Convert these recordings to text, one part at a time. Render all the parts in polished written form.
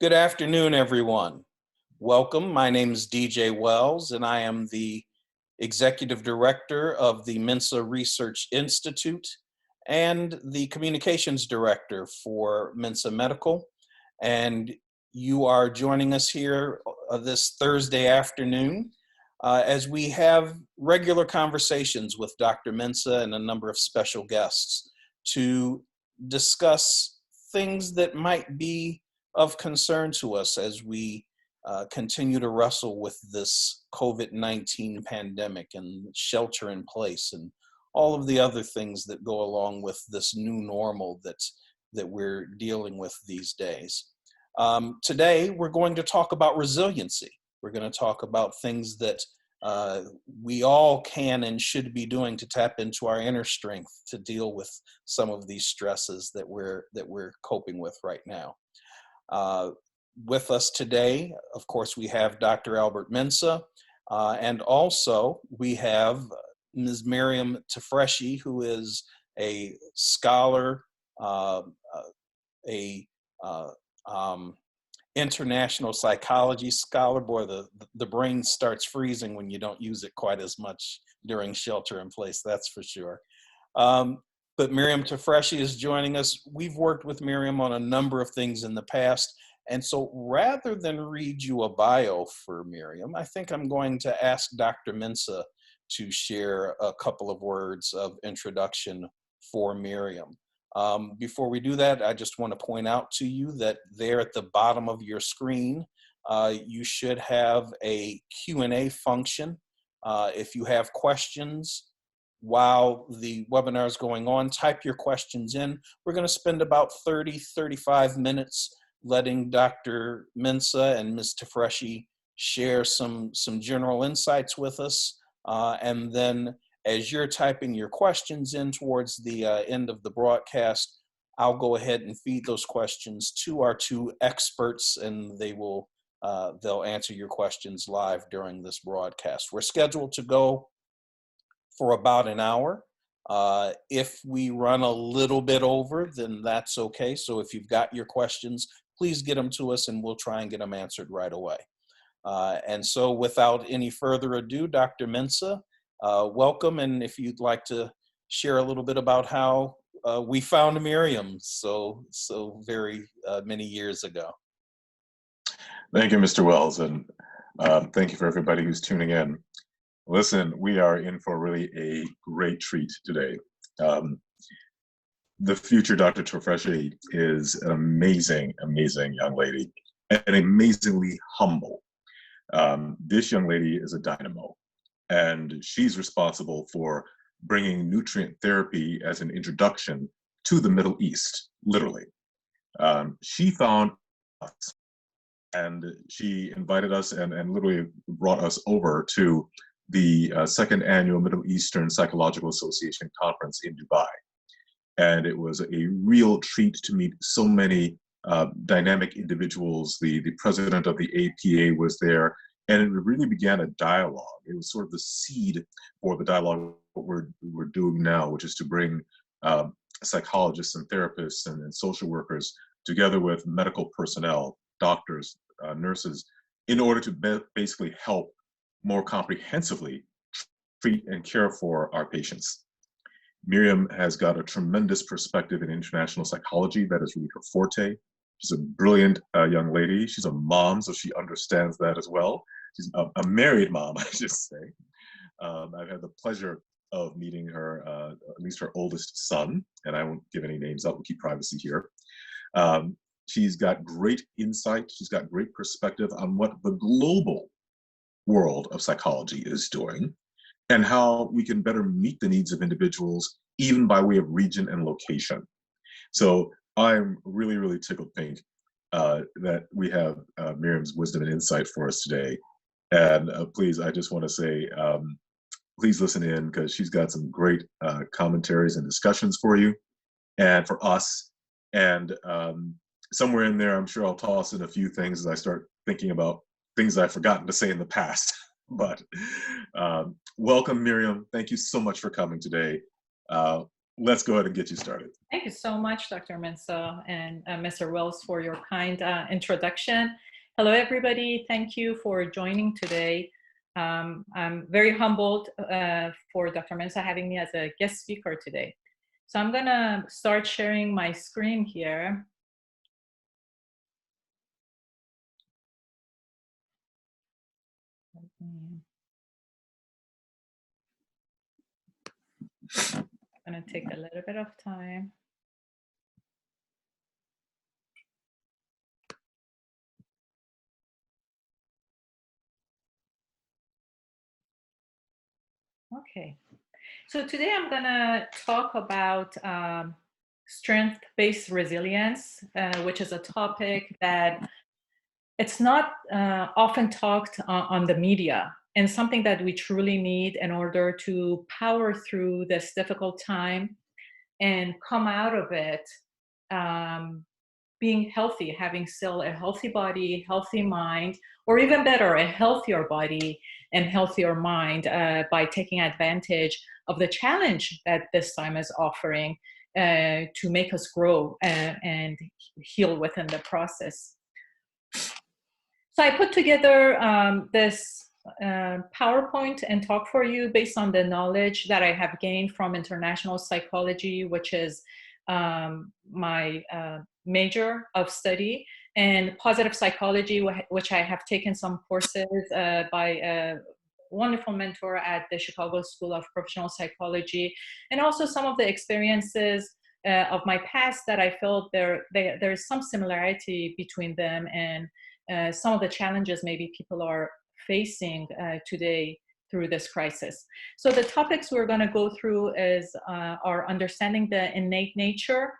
Good afternoon, everyone. Welcome. My name is DJ Wells, and I am the Executive Director of the Mensah Research Institute and the Communications Director for Mensah Medical. And you are joining us here this Thursday afternoon as we have regular conversations with Dr. Mensah and a number of special guests to discuss things that might be of concern to us as we continue to wrestle with this COVID-19 pandemic and shelter in place and all of the other things that go along with this new normal that we're dealing with these days. Today, we're going to talk about resiliency. We're going to talk about things that we all can and should be doing to tap into our inner strength to deal with some of these stresses that we're coping with right now. With us today, of course, we have Dr. Albert Mensah, and also we have Ms. Maryam Tafreshi, who is a scholar, international psychology scholar. Boy, the brain starts freezing when you don't use it quite as much during shelter in place, that's for sure. But Maryam Tafreshi is joining us. We've worked with Maryam on a number of things in the past. And so rather than read you a bio for Maryam, I think I'm going to ask Dr. Mensah to share a couple of words of introduction for Maryam. Before we do that, I just want to point out to you that there at the bottom of your screen, you should have a Q&A function. If you have questions while the webinar is going on, type your questions in. We're going to spend about 30-35 minutes letting Dr. Mensah and Ms. Tafreshi share some general insights with us. And then as you're typing your questions in towards the end of the broadcast, I'll go ahead and feed those questions to our two experts, and they'll answer your questions live during this broadcast. We're scheduled to go for about an hour. If we run a little bit over, then that's okay. So if you've got your questions, please get them to us and we'll try and get them answered right away. And so without any further ado, Dr. Mensah, welcome. And if you'd like to share a little bit about how we found Maryam so very many years ago. Thank you, Mr. Wells, and thank you for everybody who's tuning in. Listen, we are in for really a great treat today. The future Dr. Tafreshi is an amazing, amazing young lady and amazingly humble. This young lady is a dynamo, and she's responsible for bringing nutrient therapy as an introduction to the Middle East, literally. She found us, and she invited us and literally brought us over to the second annual Middle Eastern Psychological Association conference in Dubai. And it was a real treat to meet so many dynamic individuals. The president of the APA was there, and it really began a dialogue. It was sort of the seed for the dialogue what we're doing now, which is to bring psychologists and therapists and social workers together with medical personnel, doctors, nurses, in order to basically help more comprehensively treat and care for our patients. Maryam has got a tremendous perspective in international psychology. That is really her forte. She's a brilliant young lady. She's a mom, so she understands that as well. She's a married mom, I should say. I've had the pleasure of meeting her, at least her oldest son, and I won't give any names out, we'll keep privacy here. She's got great insight. She's got great perspective on what the global world of psychology is doing and how we can better meet the needs of individuals, even by way of region and location. So I'm really, really tickled pink that we have Maryam's wisdom and insight for us today. And please, I just want to say, please listen in, because she's got some great commentaries and discussions for you and for us. And somewhere in there, I'm sure I'll toss in a few things as I start thinking about things I've forgotten to say in the past. But welcome, Maryam. Thank you so much for coming today. let's go ahead and get you started. Thank you so much, Dr. Mensah and Mr. Wells, for your kind introduction. Hello, everybody. Thank you for joining today. I'm very humbled for Dr. Mensah having me as a guest speaker today. So I'm going to start sharing my screen here. It's going to take a little bit of time. Okay, so today I'm going to talk about strength-based resilience, which is a topic that it's not often talked on the media, and something that we truly need in order to power through this difficult time and come out of it being healthy, having still a healthy body, healthy mind, or even better, a healthier body and healthier mind by taking advantage of the challenge that this time is offering to make us grow and heal within the process. So I put together this PowerPoint and talk for you based on the knowledge that I have gained from international psychology, which is my major of study, and positive psychology, which I have taken some courses by a wonderful mentor at the Chicago School of Professional Psychology, and also some of the experiences of my past that I felt there's some similarity between them and some of the challenges maybe people are facing today through this crisis. So the topics we're going to go through is our understanding the innate nature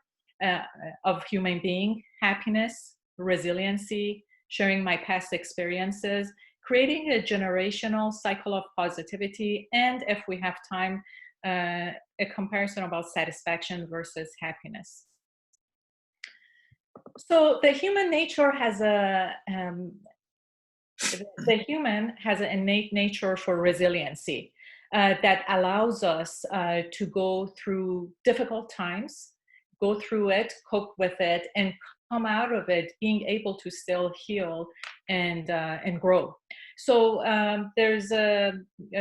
of human being, happiness, resiliency, sharing my past experiences, creating a generational cycle of positivity, and if we have time, a comparison about satisfaction versus happiness. So the human nature has the human has an innate nature for resiliency that allows us to go through difficult times, go through it, cope with it, and come out of it being able to still heal and grow. So there's a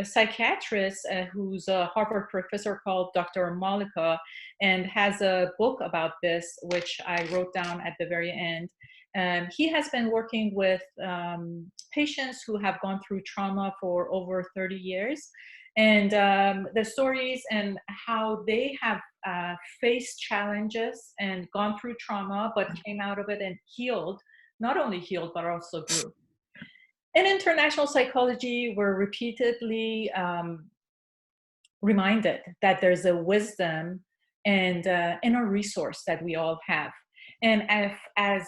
psychiatrist who's a Harvard professor called Dr. Malika, and has a book about this, which I wrote down at the very end. He has been working with patients who have gone through trauma for over 30 years. And the stories and how they have faced challenges and gone through trauma, but came out of it and healed, not only healed, but also grew. In international psychology, we're repeatedly reminded that there's a wisdom and inner resource that we all have. And as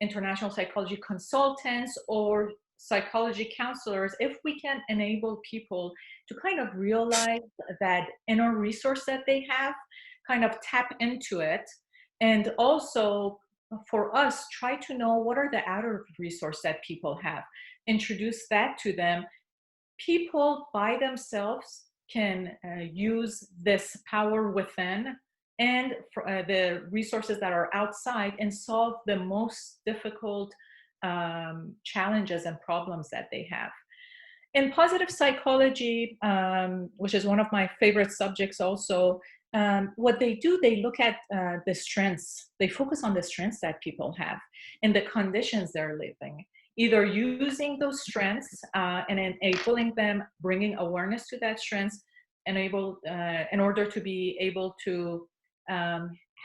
international psychology consultants or psychology counselors, if we can enable people to kind of realize that inner resource that they have, kind of tap into it, and also for us, try to know what are the outer resources that people have, introduce that to them. People by themselves can use this power within and the resources that are outside and solve the most difficult challenges and problems that they have. In positive psychology, which is one of my favorite subjects also, what they do, they look at the strengths. They focus on the strengths that people have and the conditions they're living, either using those strengths and enabling them, bringing awareness to that strengths, in order to be able to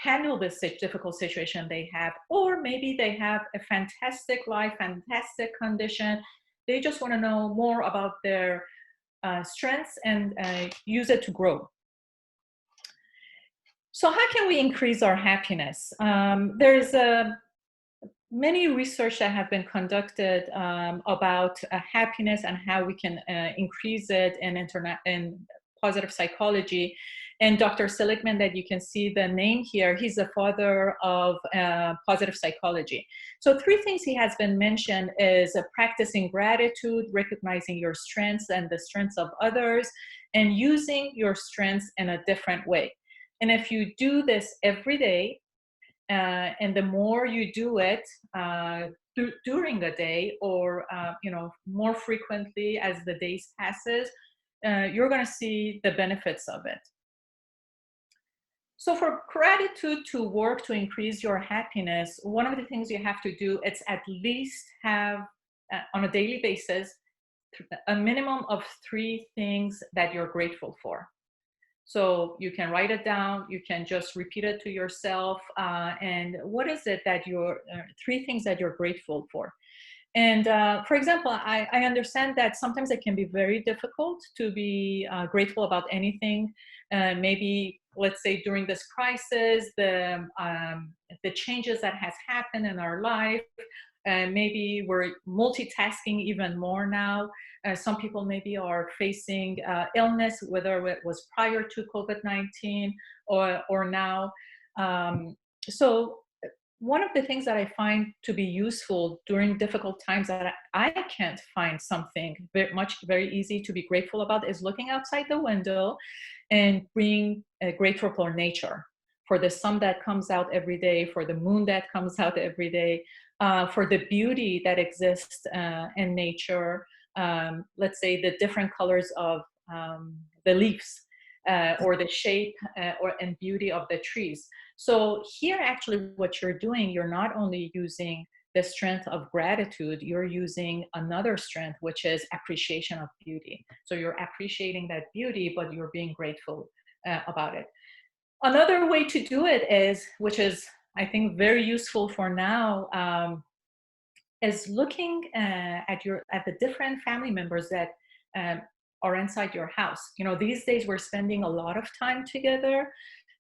handle this difficult situation they have, or maybe they have a fantastic life, fantastic condition. They just want to know more about their strengths and use it to grow. So how can we increase our happiness? There's many research that have been conducted about happiness and how we can increase it in positive psychology. And Dr. Seligman, that you can see the name here, he's the father of positive psychology. So 3 things he has been mentioned is practicing gratitude, recognizing your strengths and the strengths of others, and using your strengths in a different way. And if you do this every day, and the more you do it during the day, or more frequently as the days passes, you're going to see the benefits of it. So for gratitude to work to increase your happiness, one of the things you have to do is at least have on a daily basis a minimum of 3 things that you're grateful for. So you can write it down, you can just repeat it to yourself, and what is it that 3 things that you're grateful for. And for example, I understand that sometimes it can be very difficult to be grateful about anything. Maybe, let's say, during this crisis, the changes that has happened in our life, maybe we're multitasking even more now. Some people maybe are facing illness, whether it was prior to COVID-19 or now. So one of the things that I find to be useful during difficult times that I can't find something very easy to be grateful about is looking outside the window and being grateful for nature, for the sun that comes out every day, for the moon that comes out every day, for the beauty that exists in nature. Let's say the different colors of the leaves, or the shape and beauty of the trees. So here, actually, what you're doing, you're not only using the strength of gratitude, you're using another strength, which is appreciation of beauty. So you're appreciating that beauty, but you're being grateful about it. Another way to do it is, which is, I think, very useful for now, is looking at the different family members that are inside your house. These days we're spending a lot of time together,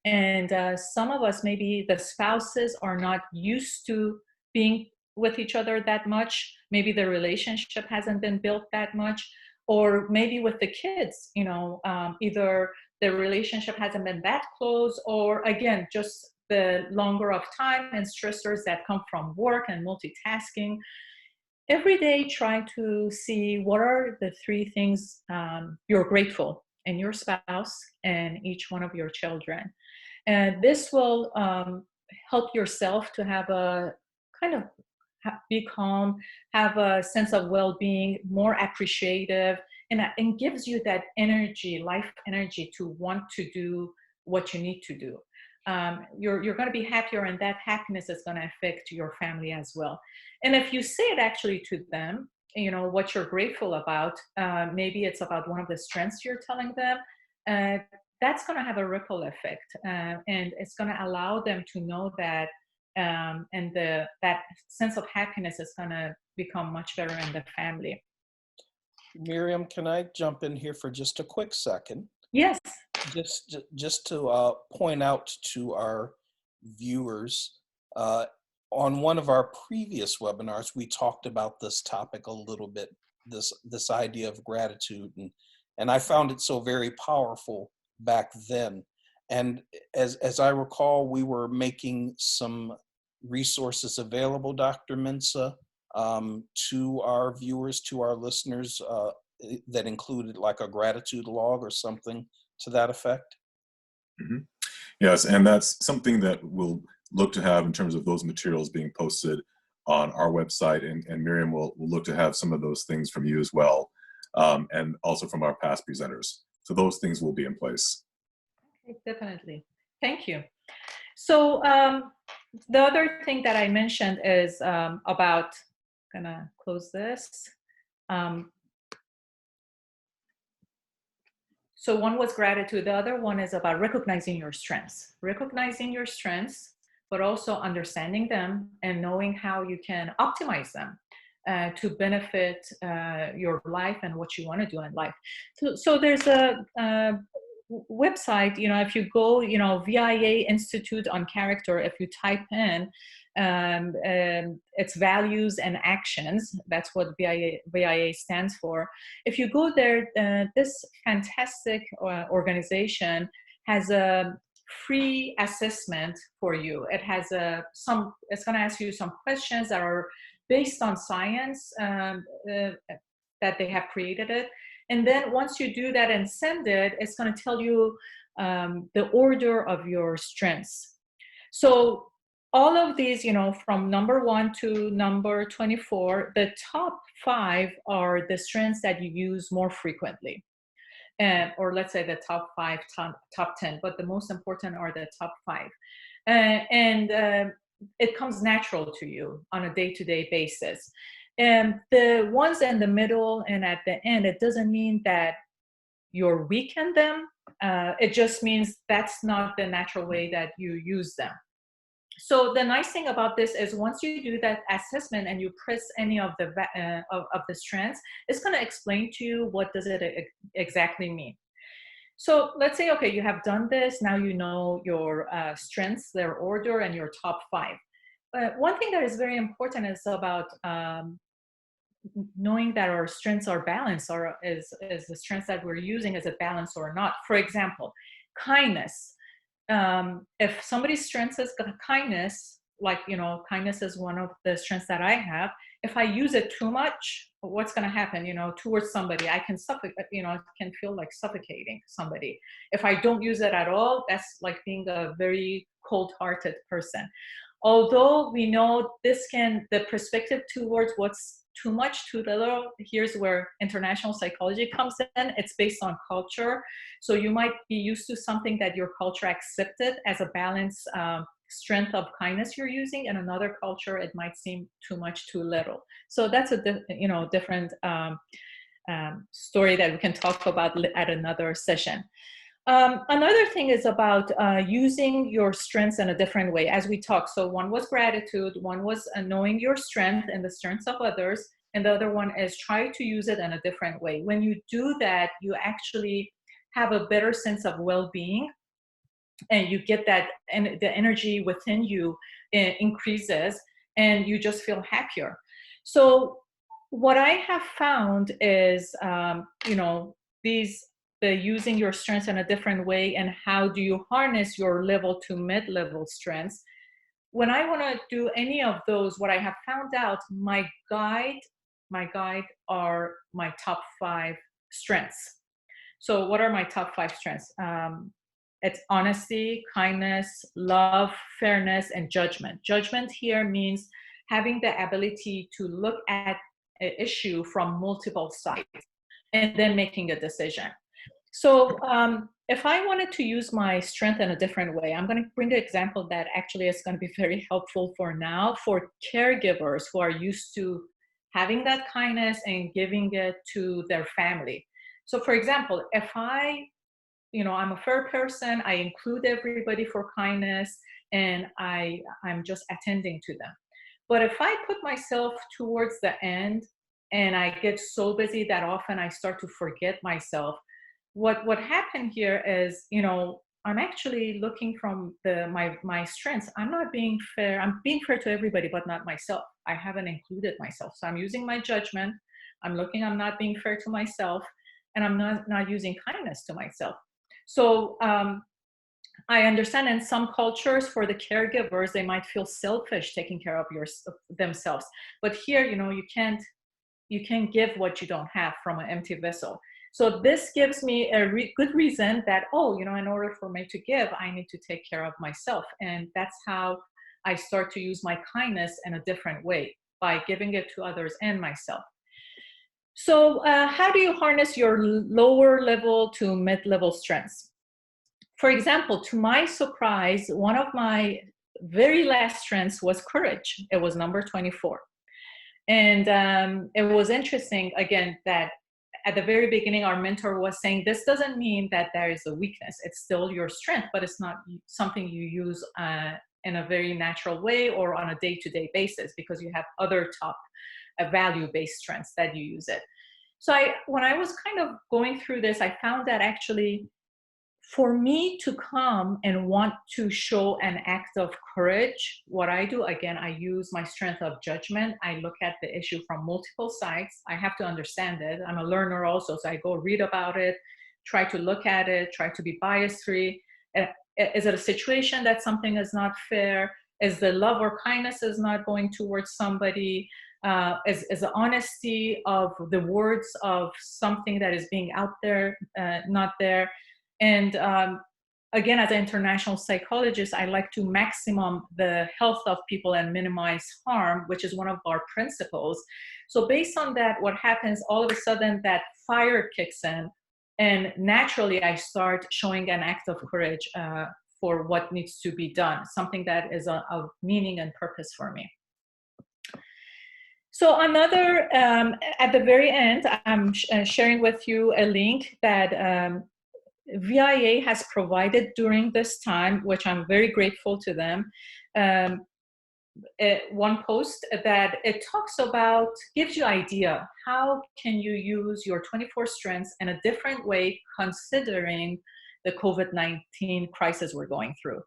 and some of us, maybe the spouses, are not used to being with each other that much. Maybe the relationship hasn't been built that much, or maybe with the kids, either the relationship hasn't been that close, or again, just the longer of time and stressors that come from work and multitasking. Every day, try to see what are the 3 things you're grateful in your spouse and each one of your children. And this will help yourself to have a kind of be calm, have a sense of well-being, more appreciative, and gives you that energy, life energy, to want to do what you need to do. You're going to be happier, and that happiness is going to affect your family as well. And if you say it actually to them, what you're grateful about, maybe it's about one of the strengths you're telling them, that's going to have a ripple effect, and it's going to allow them to know that, and that sense of happiness is going to become much better in the family. Miriam, can I jump in here for just a quick second? Yes. Just to point out to our viewers, on one of our previous webinars, we talked about this topic a little bit, this idea of gratitude, and I found it so very powerful back then. And as I recall, we were making some resources available, Dr. Mensah, to our viewers, to our listeners, that included like a gratitude log or something to that effect. Mm-hmm. Yes, and that's something that we'll look to have in terms of those materials being posted on our website, and Miriam will look to have some of those things from you as well, and also from our past presenters. So those things will be in place. Okay, definitely. Thank you. So the other thing that I mentioned is about, gonna close this. So one was gratitude. The other one is about recognizing your strengths. Recognizing your strengths, but also understanding them and knowing how you can optimize them to benefit your life and what you want to do in life. So there's a website, if you go, VIA Institute on Character, if you type in its values and actions, that's what VIA stands for. If you go there, this fantastic organization has a free assessment for you. It has it's going to ask you some questions that are based on science, that they have created it. And then once you do that and send it, it's going to tell you the order of your strengths. So all of these, from number 1 to number 24, the top 5 are the strengths that you use more frequently. Or let's say the top 5, top 10, but the most important are the top 5. And it comes natural to you on a day-to-day basis. And the ones in the middle and at the end, it doesn't mean that you're weak in them. It just means that's not the natural way that you use them. So the nice thing about this is once you do that assessment and you press any of the strengths, it's going to explain to you what does it exactly mean. So let's say, okay, you have done this. Now you know your strengths, their order, and your top 5. One thing that is very important is about knowing that our strengths are balanced, or is the strengths that we're using, is it balanced or not? For example, kindness. If somebody's strength is kindness, like, kindness is one of the strengths that I have. If I use it too much, what's going to happen, towards somebody? I can suffocate, it can feel like suffocating somebody. If I don't use it at all, that's like being a very cold-hearted person. Although we know the perspective towards what's too much, too little, here's where international psychology comes in. It's based on culture. So you might be used to something that your culture accepted as a balanced strength of kindness you're using. In another culture, it might seem too much, too little. So that's a different story that we can talk about at another session. Another thing is about using your strengths in a different way, as we talked. So one was gratitude, one was knowing your strength and the strengths of others, and the other one is try to use it in a different way. When you do that, you actually have a better sense of well-being, and you get that, and the energy within you increases, and you just feel happier. So what I have found is, using your strengths in a different way, and how do you harness your level to mid-level strengths. When I want to do any of those, what I have found out, my guide are my top 5 strengths. So what are my top 5 strengths? It's honesty, kindness, love, fairness, and judgment. Judgment here means having the ability to look at an issue from multiple sides and then making a decision. So if I wanted to use my strength in a different way, I'm going to bring the example that actually is going to be very helpful for caregivers who are used to having that kindness and giving it to their family. So for example, if I'm a fair person, I include everybody for kindness, and I'm just attending to them. But if I put myself towards the end and I get so busy that often I start to forget myself, what happened here is, I'm actually looking from my strengths. I'm not being fair. I'm being fair to everybody, but not myself. I haven't included myself. So I'm using my judgment. I'm not being fair to myself, and I'm not using kindness to myself. So I understand in some cultures, for the caregivers, they might feel selfish taking care of themselves. But here, you can't give what you don't have from an empty vessel. So this gives me a good reason that, in order for me to give, I need to take care of myself. And that's how I start to use my kindness in a different way, by giving it to others and myself. So how do you harness your lower level to mid-level strengths? For example, to my surprise, one of my very last strengths was courage. It was number 24. And it was interesting, again, that at the very beginning, our mentor was saying, this doesn't mean that there is a weakness. It's still your strength, but it's not something you use in a very natural way or on a day-to-day basis, because you have other top value-based strengths that you use it. So when I was kind of going through this, I found that actually, for me to come and want to show an act of courage, what I do, again, I use my strength of judgment. I look at the issue from multiple sides. I have to understand it. I'm a learner also, so I go read about it, try to look at it, try to be bias-free. Is it a situation that something is not fair? Is the love or kindness is not going towards somebody? Is the honesty of the words of something that is being out there not there? And again, as an international psychologist, I like to maximum the health of people and minimize harm, which is one of our principles. So based on that, what happens, all of a sudden that fire kicks in, and naturally I start showing an act of courage for what needs to be done, something that is of meaning and purpose for me. So another, at the very end, I'm sharing with you a link that VIA has provided during this time, which I'm very grateful to them. One post that it talks about, gives you idea, how can you use your 24 strengths in a different way considering the COVID-19 crisis we're going through.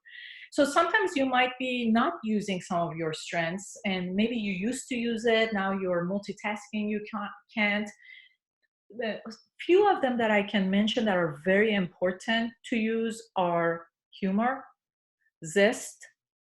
So sometimes you might be not using some of your strengths, and maybe you used to use it, now you're multitasking, you can't. A few of them that I can mention that are very important to use are humor, zest,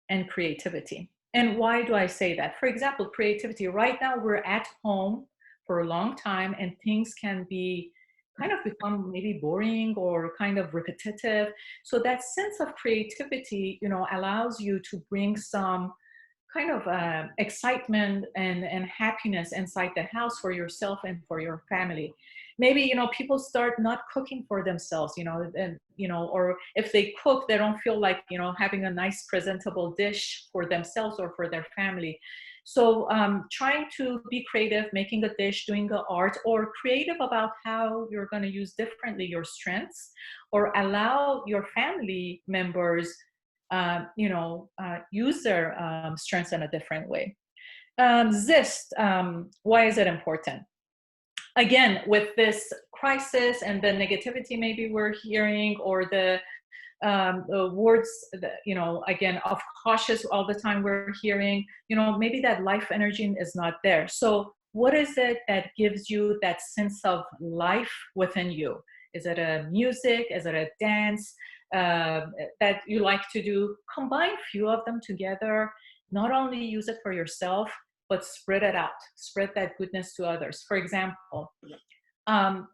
and creativity. And why do I say that? For example, creativity. Right now we're at home for a long time and things can be kind of become maybe boring or kind of repetitive. So that sense of creativity, you know, allows you to bring some kind of excitement and happiness inside the house for yourself and for your family. Maybe, you know, people start not cooking for themselves, you know, and, you know, or if they cook, they don't feel like, you know, having a nice presentable dish for themselves or for their family. So trying to be creative, making a dish, doing the art, or creative about how you're going to use differently your strengths, or allow your family members you know, use their strengths in a different way. Zest, why is it important? Again, with this crisis and the negativity maybe we're hearing, or the words, you know, again, of cautious all the time we're hearing, you know, maybe that life energy is not there. So what is it that gives you that sense of life within you? Is it a music? Is it a dance that you like to do? Combine a few of them together. Not only use it for yourself, but spread it out. Spread that goodness to others. For example,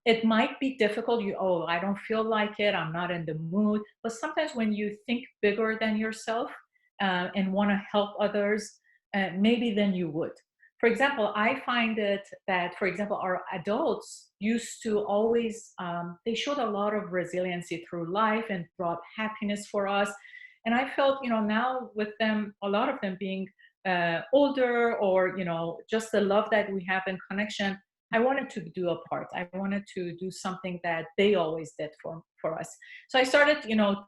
it might be difficult. Oh, I don't feel like it. I'm not in the mood. But sometimes when you think bigger than yourself and want to help others, maybe then you would. For example, I find it that, for example, our adults used to always, they showed a lot of resiliency through life and brought happiness for us. And I felt, you know, now with them, a lot of them being older, or, you know, just the love that we have in connection, I wanted to do a part. I wanted to do something that they always did for us. So I started, you know,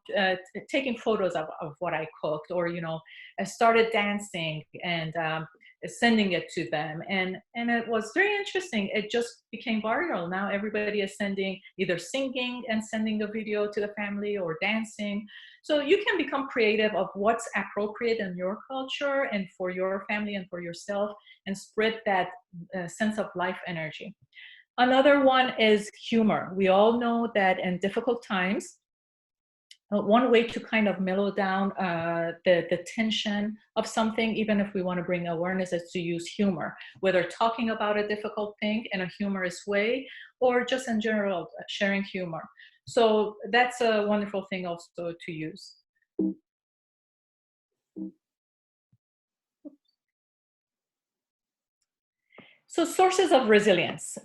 taking photos of what I cooked, or, you know, I started dancing and sending it to them. And it was very interesting. It just became viral. Now everybody is sending, either singing and sending a video to the family, or dancing. So you can become creative of what's appropriate in your culture and for your family and for yourself, and spread that sense of life energy. Another one is humor. We all know that in difficult times, one way to kind of mellow down the tension of something, even if we want to bring awareness, is to use humor, whether talking about a difficult thing in a humorous way, or just in general sharing humor. So that's a wonderful thing also to use. So sources of resilience.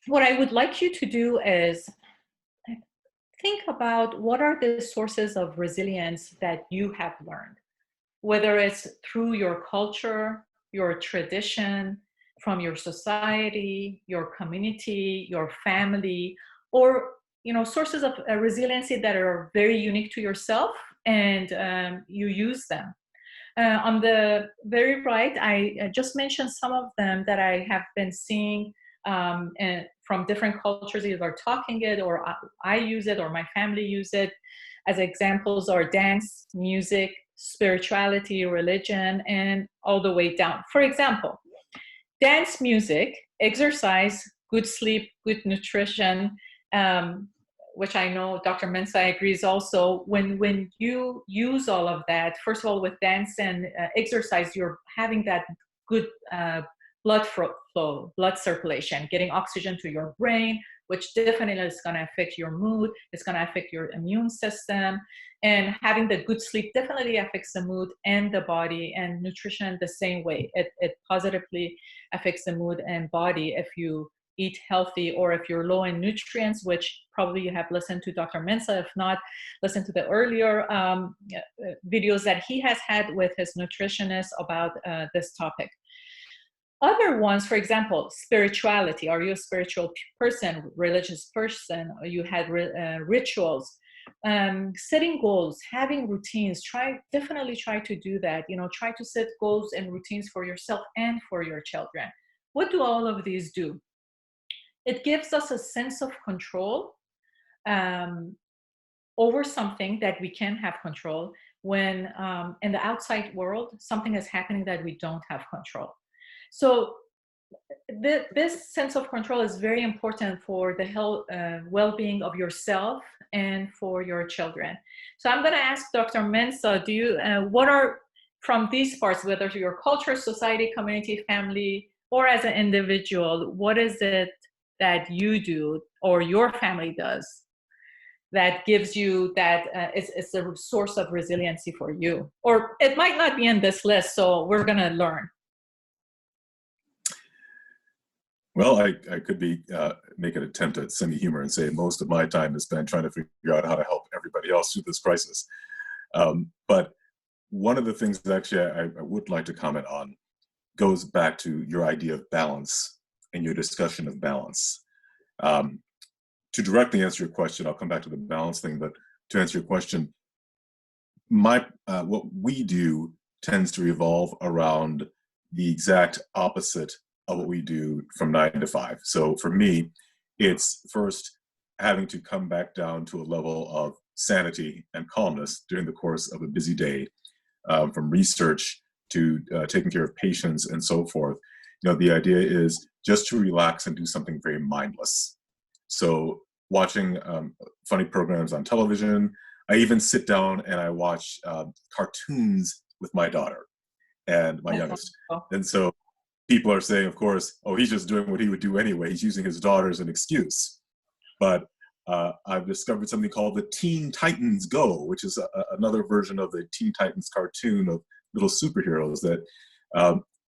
What I would like you to do is think about what are the sources of resilience that you have learned, whether it's through your culture, your tradition, from your society, your community, your family, or, you know, sources of resiliency that are very unique to yourself, and you use them. On the very right, I just mentioned some of them that I have been seeing and from different cultures, either talking it, or I use it, or my family use it. As examples are dance, music, spirituality, religion, and all the way down. For example, dance, music, exercise, good sleep, good nutrition, which I know Dr. Mensah agrees also. When you use all of that, first of all, with dance and exercise, you're having that good blood flow, blood circulation, getting oxygen to your brain, which definitely is going to affect your mood. It's going to affect your immune system. And having the good sleep definitely affects the mood and the body, and nutrition the same way. It positively affects the mood and body if you eat healthy, or if you're low in nutrients, which probably you have listened to Dr. Mensah. If not, listen to the earlier videos that he has had with his nutritionist about this topic. Other ones, for example, spirituality. Are you a spiritual person, religious person? Or you had rituals, setting goals, having routines. Definitely try to do that. Try to set goals and routines for yourself and for your children. What do all of these do? It gives us a sense of control over something that we can have control when in the outside world, something is happening that we don't have control. So this sense of control is very important for the health, well-being of yourself and for your children. So I'm going to ask Dr. Mensah, what are, from these parts, whether to your culture, society, community, family, or as an individual, what is it that you do or your family does that gives you it's a source of resiliency for you? Or it might not be in this list, so we're going to learn. Well, I could make an attempt at semi-humor and say most of my time is spent trying to figure out how to help everybody else through this crisis. But one of the things that actually I would like to comment on goes back to your idea of balance and your discussion of balance. To directly answer your question, I'll come back to the balance thing, but to answer your question, what we do tends to revolve around the exact opposite of what we do from 9 to 5. So for me, it's first having to come back down to a level of sanity and calmness during the course of a busy day, from research to taking care of patients and so forth. The idea is just to relax and do something very mindless. So watching funny programs on television. I even sit down and I watch cartoons with my daughter and my youngest. And so people are saying, of course, oh, he's just doing what he would do anyway. He's using his daughter as an excuse. But I've discovered something called the Teen Titans Go, which is another version of the Teen Titans cartoon of little superheroes that,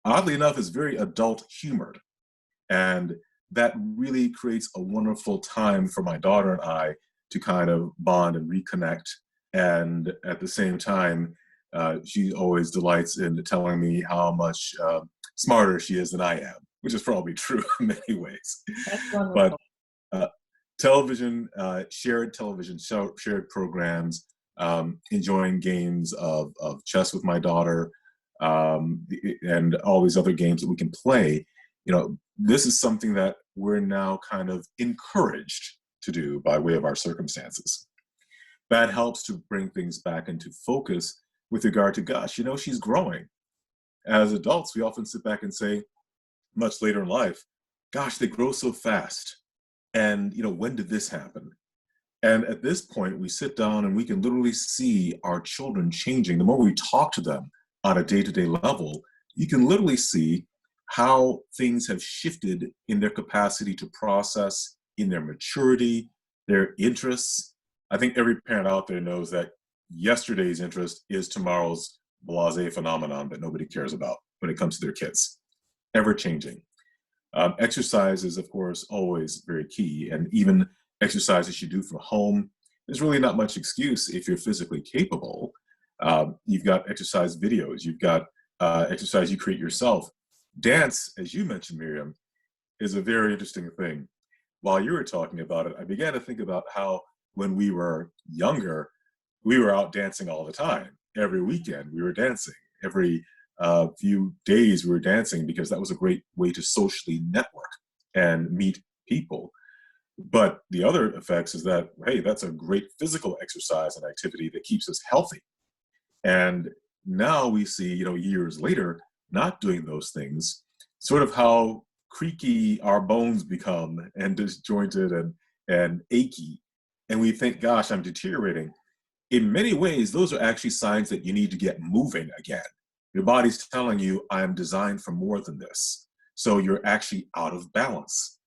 oddly enough, is very adult humored. And that really creates a wonderful time for my daughter and I to kind of bond and reconnect. And at the same time, she always delights in telling me how much smarter she is than I am, which is probably true in many ways. That's wonderful. But television, shared programs, enjoying games of chess with my daughter, and all these other games that we can play. This is something that we're now kind of encouraged to do by way of our circumstances. That helps to bring things back into focus with regard to, gosh, she's growing. As adults, we often sit back and say, much later in life, gosh, they grow so fast. And, when did this happen? And at this point, we sit down and we can literally see our children changing. The more we talk to them on a day-to-day level, you can literally see how things have shifted in their capacity to process, in their maturity, their interests. I think every parent out there knows that yesterday's interest is tomorrow's blasé phenomenon that nobody cares about when it comes to their kids. Ever changing. Exercise is, of course, always very key. And even exercises you do from home, there's really not much excuse if you're physically capable. You've got exercise videos. You've got exercise you create yourself. Dance, as you mentioned, Miriam, is a very interesting thing. While you were talking about it, I began to think about how when we were younger, we were out dancing all the time. Every weekend we were dancing. Every few days we were dancing because that was a great way to socially network and meet people. But the other effects is that, hey, that's a great physical exercise and activity that keeps us healthy. And now we see, years later, not doing those things, sort of how creaky our bones become and disjointed and achy. And we think, gosh, I'm deteriorating. In many ways, those are actually signs that you need to get moving again. Your body's telling you, I'm designed for more than this. So you're actually out of balance.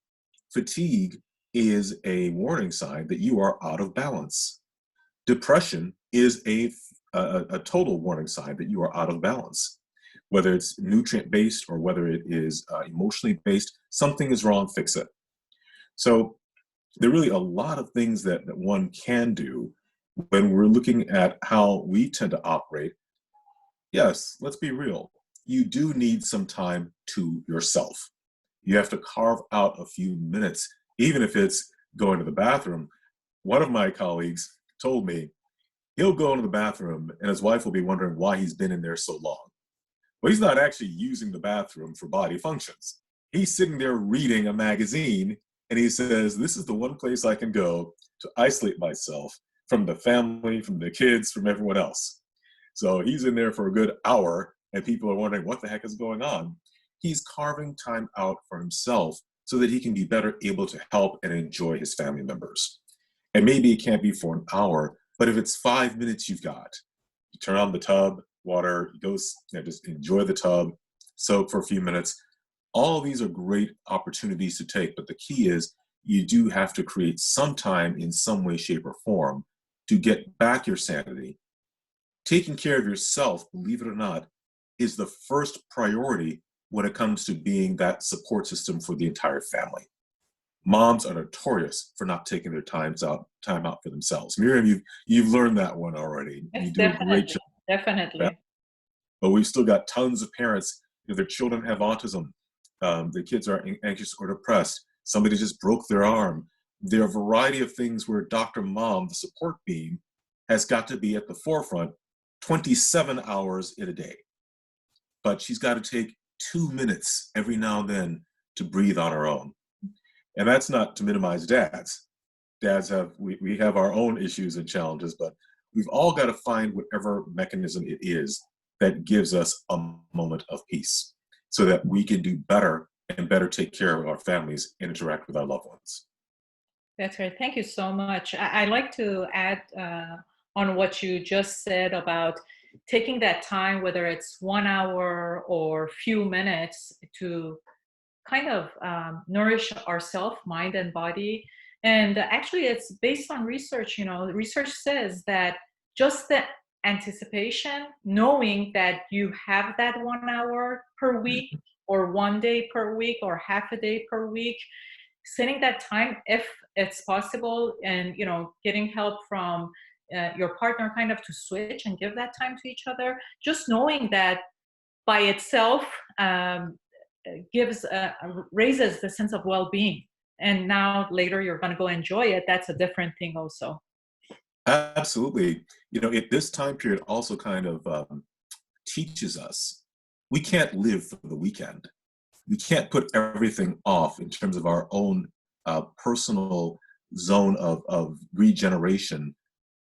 Fatigue is a warning sign that you are out of balance. Depression is a total warning sign that you are out of balance. Whether it's nutrient-based or whether it is emotionally based, something is wrong, fix it. So there are really a lot of things that one can do when we're looking at how we tend to operate. Yes, let's be real. You do need some time to yourself. You have to carve out a few minutes, even if it's going to the bathroom. One of my colleagues told me he'll go into the bathroom and his wife will be wondering why he's been in there so long. Well, he's not actually using the bathroom for body functions. He's sitting there reading a magazine, and he says, this is the one place I can go to isolate myself from the family, from the kids, from everyone else. So he's in there for a good hour, and people are wondering what the heck is going on. He's carving time out for himself so that he can be better able to help and enjoy his family members. And maybe it can't be for an hour, but if it's 5 minutes you've got, you turn on the tub, water, you go, just enjoy the tub, soak for a few minutes. All of these are great opportunities to take, but the key is you do have to create some time in some way, shape, or form to get back your sanity. Taking care of yourself, believe it or not, is the first priority when it comes to being that support system for the entire family. Moms are notorious for not taking their time out for themselves. Miriam, you've learned that one already. Yes, you do a great job. Definitely. But we've still got tons of parents, if their children have autism, their kids are anxious or depressed, somebody just broke their arm. There are a variety of things where Dr. Mom, the support beam, has got to be at the forefront 27 hours in a day. But she's got to take 2 minutes every now and then to breathe on her own. And that's not to minimize dads. Dads we have our own issues and challenges, but we've all got to find whatever mechanism it is that gives us a moment of peace so that we can do better and better take care of our families and interact with our loved ones. That's right. Thank you so much. I'd like to add on what you just said about taking that time, whether it's 1 hour or few minutes, to kind of nourish ourselves, mind and body. And actually, it's based on research. Research says that just the anticipation, knowing that you have that 1 hour per week or 1 day per week or half a day per week, setting that time if it's possible, and getting help from your partner kind of to switch and give that time to each other. Just knowing that by itself raises the sense of well-being. And now later you're going to go enjoy it. That's a different thing also. Absolutely. At this time period also kind of teaches us we can't live for the weekend. We can't put everything off in terms of our own personal zone of regeneration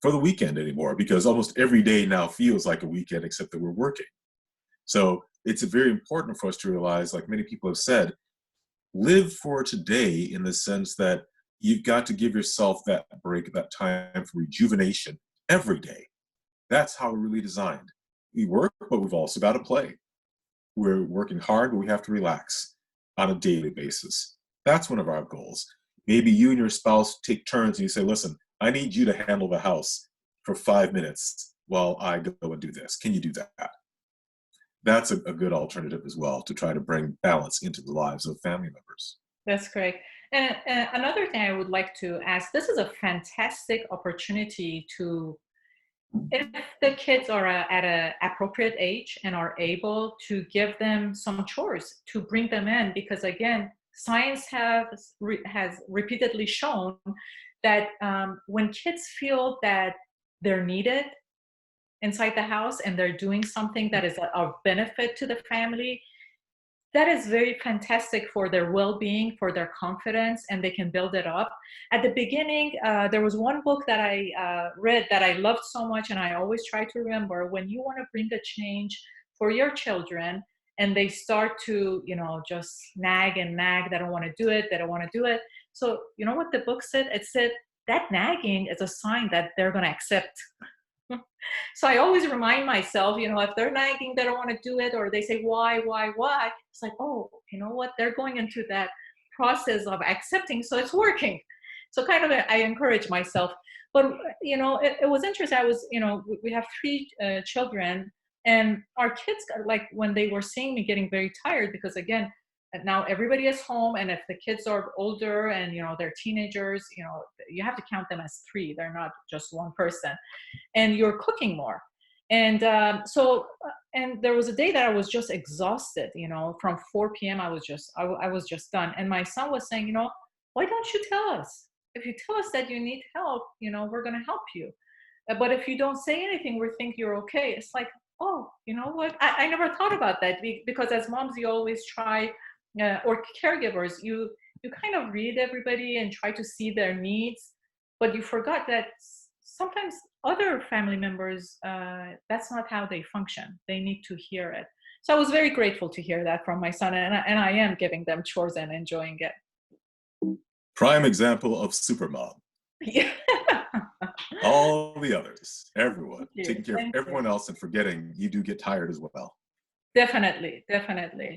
for the weekend anymore, because almost every day now feels like a weekend except that we're working. So it's very important for us to realize, like many people have said, live for today in the sense that you've got to give yourself that break, that time for rejuvenation every day. That's how we're really designed. We work, but we've also got to play. We're working hard, but we have to relax on a daily basis. That's one of our goals. Maybe you and your spouse take turns and you say, listen, I need you to handle the house for 5 minutes while I go and do this. Can you do that? That's a good alternative as well to try to bring balance into the lives of family members. That's great. And another thing I would like to ask, this is a fantastic opportunity to, if the kids are at an appropriate age and are able to give them some chores to bring them in, because again, science has repeatedly shown that when kids feel that they're needed inside the house and they're doing something that is of benefit to the family, that is very fantastic for their well-being, for their confidence, and they can build it up. At the beginning, there was one book that I read that I loved so much, and I always try to remember, when you want to bring a change for your children and they start to, just nag, they don't want to do it. So you know what the book said? It said that nagging is a sign that they're going to accept. So I always remind myself, if they're nagging, they don't want to do it, or they say, why? It's like, oh, you know what? They're going into that process of accepting, so it's working. So kind of I encourage myself. But, it was interesting. I was, we have three children, and our kids, like when they were seeing me getting very tired, because again, now everybody is home, and if the kids are older and, they're teenagers, you have to count them as three. They're not just one person, and you're cooking more. And and there was a day that I was just exhausted, from 4 p.m. I was just done. And my son was saying, why don't you tell us? If you tell us that you need help, we're going to help you. But if you don't say anything, we think you're okay. It's like, oh, you know what? I never thought about that, because as moms, you always try, or caregivers, you kind of read everybody and try to see their needs, but you forgot that sometimes other family members, that's not how they function. They need to hear it. So I was very grateful to hear that from my son, and I am giving them chores and enjoying it. Prime example of supermom. Yeah. All the others, everyone, taking care of Thank everyone you. else and forgetting you do get tired as well. Definitely.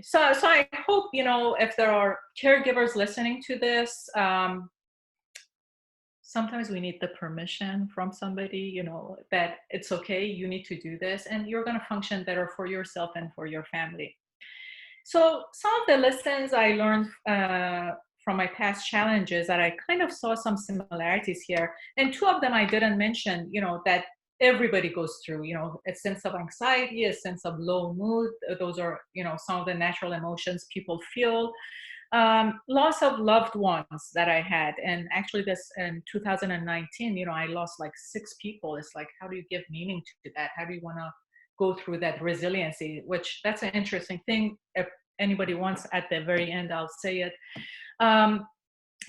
So I hope, if there are caregivers listening to this, sometimes we need the permission from somebody, that it's okay, you need to do this, and you're going to function better for yourself and for your family. So some of the lessons I learned from my past challenges, that I kind of saw some similarities here. And two of them I didn't mention, that everybody goes through, a sense of anxiety, a sense of low mood. Those are, some of the natural emotions people feel. Loss of loved ones that I had. And actually this in 2019, I lost like 6 people. It's like, how do you give meaning to that? How do you want to go through that resiliency, which that's an interesting thing. If anybody wants, at the very end, I'll say it.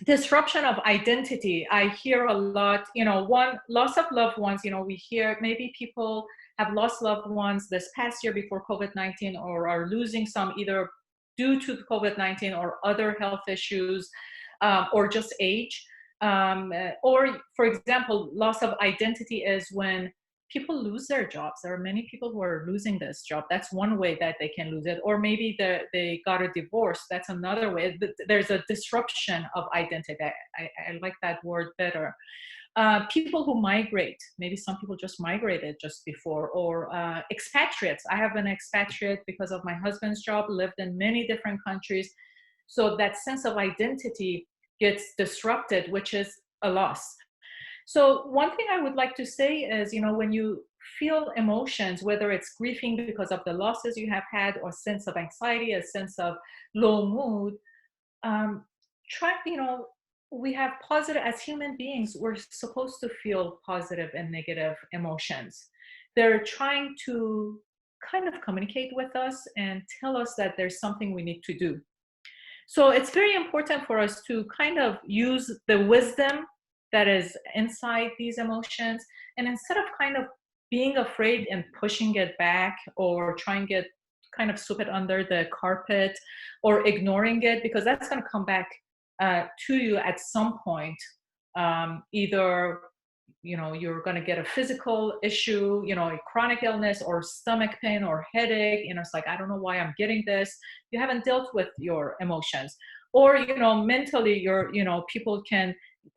Disruption of identity. I hear a lot, one, loss of loved ones, we hear maybe people have lost loved ones this past year before COVID-19, or are losing some either due to COVID-19 or other health issues, or just age. Or, for example, loss of identity is when people lose their jobs. There are many people who are losing this job. That's one way that they can lose it. Or maybe they got a divorce. That's another way. There's a disruption of identity. I like that word better. People who migrate, maybe some people just migrated just before, or expatriates. I have an expatriate because of my husband's job, lived in many different countries. So that sense of identity gets disrupted, which is a loss. So one thing I would like to say is, when you feel emotions, whether it's grieving because of the losses you have had, or sense of anxiety, a sense of low mood, try, we have positive, as human beings, we're supposed to feel positive and negative emotions. They're trying to kind of communicate with us and tell us that there's something we need to do. So it's very important for us to kind of use the wisdom that is inside these emotions, and instead of kind of being afraid and pushing it back, or trying to kind of sweep it under the carpet, or ignoring it, because that's going to come back to you at some point. Either you're going to get a physical issue, a chronic illness, or stomach pain, or headache. It's like, I don't know why I'm getting this. You haven't dealt with your emotions. Or mentally,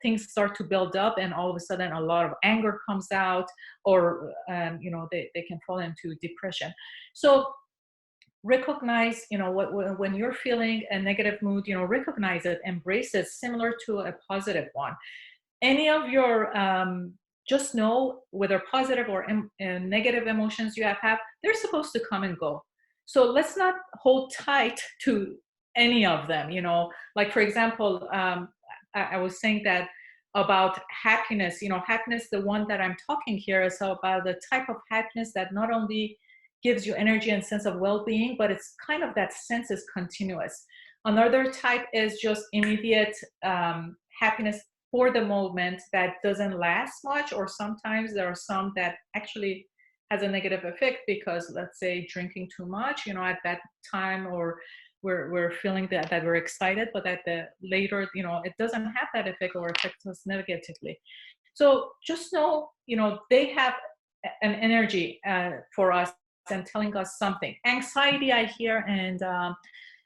things start to build up, and all of a sudden a lot of anger comes out, or they can fall into depression. So recognize, when you're feeling a negative mood, recognize it, embrace it, similar to a positive one. Any of your just know, whether positive or negative emotions you have, they're supposed to come and go. So let's not hold tight to any of them. Like, for example, I was saying that about happiness. Happiness, the one that I'm talking here, is about the type of happiness that not only gives you energy and sense of well-being, but it's kind of, that sense is continuous. Another type is just immediate happiness for the moment, that doesn't last much, or sometimes there are some that actually has a negative effect, because let's say drinking too much, at that time, or we're feeling that we're excited, but at the later, it doesn't have that effect, or affects us negatively. So just know, they have an energy for us and telling us something. Anxiety, I hear, and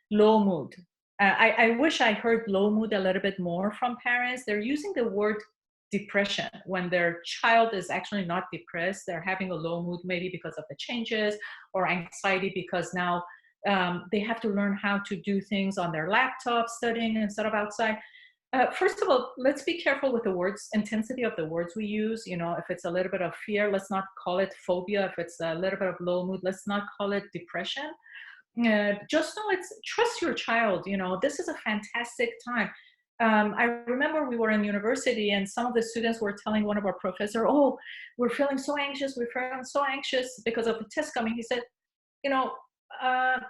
low mood. I wish I heard low mood a little bit more from parents. They're using the word depression when their child is actually not depressed. They're having a low mood, maybe because of the changes, or anxiety because now they have to learn how to do things on their laptop, studying instead of outside. First of all, let's be careful with the words, intensity of the words we use. You know, if it's a little bit of fear, let's not call it phobia. If it's a little bit of low mood, let's not call it depression. Just know trust your child. You know, this is a fantastic time. I remember we were in university and some of the students were telling one of our professors, oh, we're feeling so anxious. We're feeling so anxious because of the test coming. He said, you know,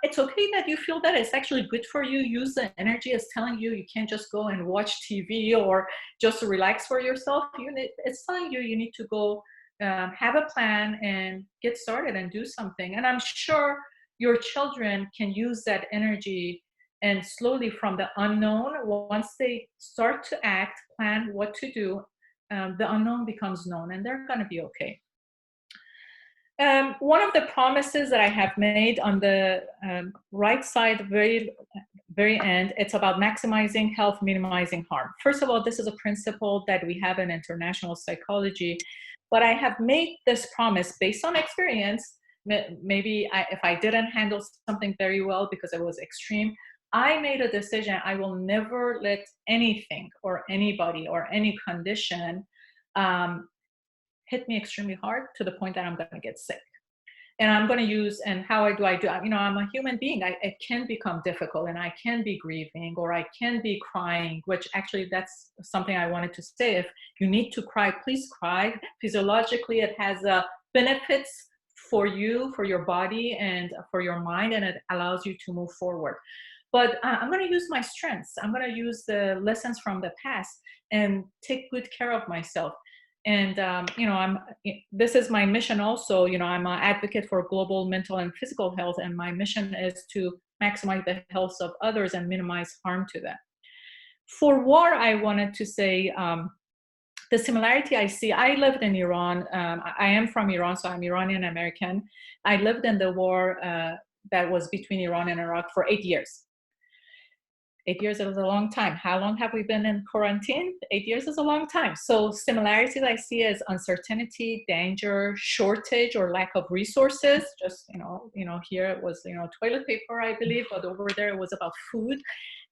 it's okay that you feel that. It's actually good for you. Use the energy as telling you you can't just go and watch TV or just relax for yourself. It's telling you need to go have a plan and get started and do something. And I'm sure your children can use that energy and slowly from the unknown, once they start to act, plan what to do, the unknown becomes known and they're going to be okay. One of the promises that I have made on the right side, very end, it's about maximizing health, minimizing harm. First of all, this is a principle that we have in international psychology, but I have made this promise based on experience. Maybe if I didn't handle something very well because it was extreme, I made a decision. I will never let anything or anybody or any condition hit me extremely hard to the point that I'm going to get sick. And I'm going to use, and how do I do? You know, I'm a human being. It can become difficult and I can be grieving or I can be crying, which actually that's something I wanted to say. If you need to cry, please cry. Physiologically, it has benefits for you, for your body and for your mind, and it allows you to move forward. But I'm going to use my strengths. I'm going to use the lessons from the past and take good care of myself. And, you know, this is my mission also. You know, I'm an advocate for global mental and physical health, and my mission is to maximize the health of others and minimize harm to them. For war, I wanted to say the similarity I see. I lived in Iran. I am from Iran, so I'm Iranian American. I lived in the war that was between Iran and Iraq for 8 years. 8 years is a long time. How long have we been in quarantine? 8 years is a long time. So similarities I see as uncertainty, danger, shortage or lack of resources. Just, you know, here it was, you know, toilet paper, I believe, but over there it was about food.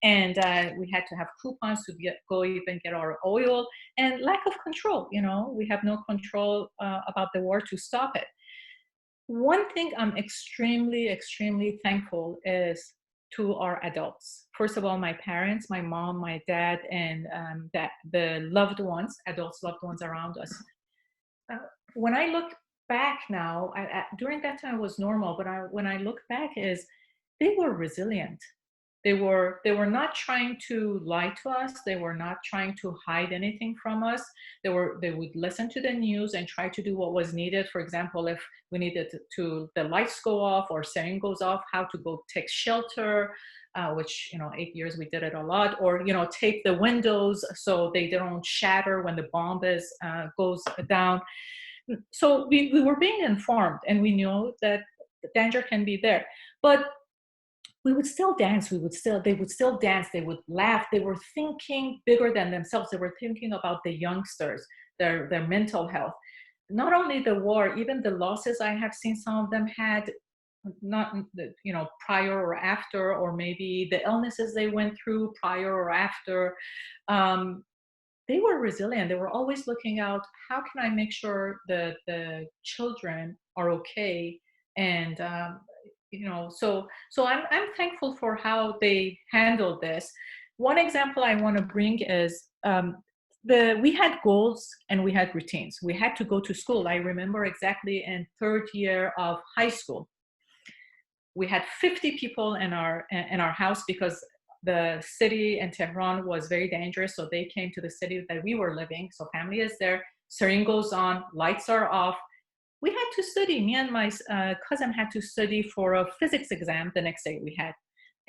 And we had to have coupons to go even get our oil, and lack of control. You know, we have no control about the war to stop it. One thing I'm extremely, extremely thankful is to our adults. First of all, my parents, my mom, my dad, and the loved ones, adults, loved ones around us. When I look back now, during that time it was normal, but when I look back is they were resilient. They were not trying to lie to us. They were not trying to hide anything from us. They would listen to the news and try to do what was needed. For example, if we needed the lights go off or siren goes off, how to go take shelter, which, you know, 8 years we did it a lot, or, you know, tape the windows so they don't shatter when the bomb goes down. So we were being informed and we know that the danger can be there, but we would still dance. They would still dance. They would laugh. They were thinking bigger than themselves. They were thinking about the youngsters, their mental health. Not only the war, even the losses I have seen some of them had, not, you know, prior or after, or maybe the illnesses they went through prior or after. They were resilient. They were always looking out, how can I make sure the children are okay? And you know, so I'm thankful for how they handled this. One example I want to bring is we had goals and we had routines. We had to go to school. I remember exactly in third year of high school, we had 50 people in our house because the city in Tehran was very dangerous. So they came to the city that we were living. So family is there, siren goes on, lights are off. We had to study. Me and my cousin had to study for a physics exam the next day we had.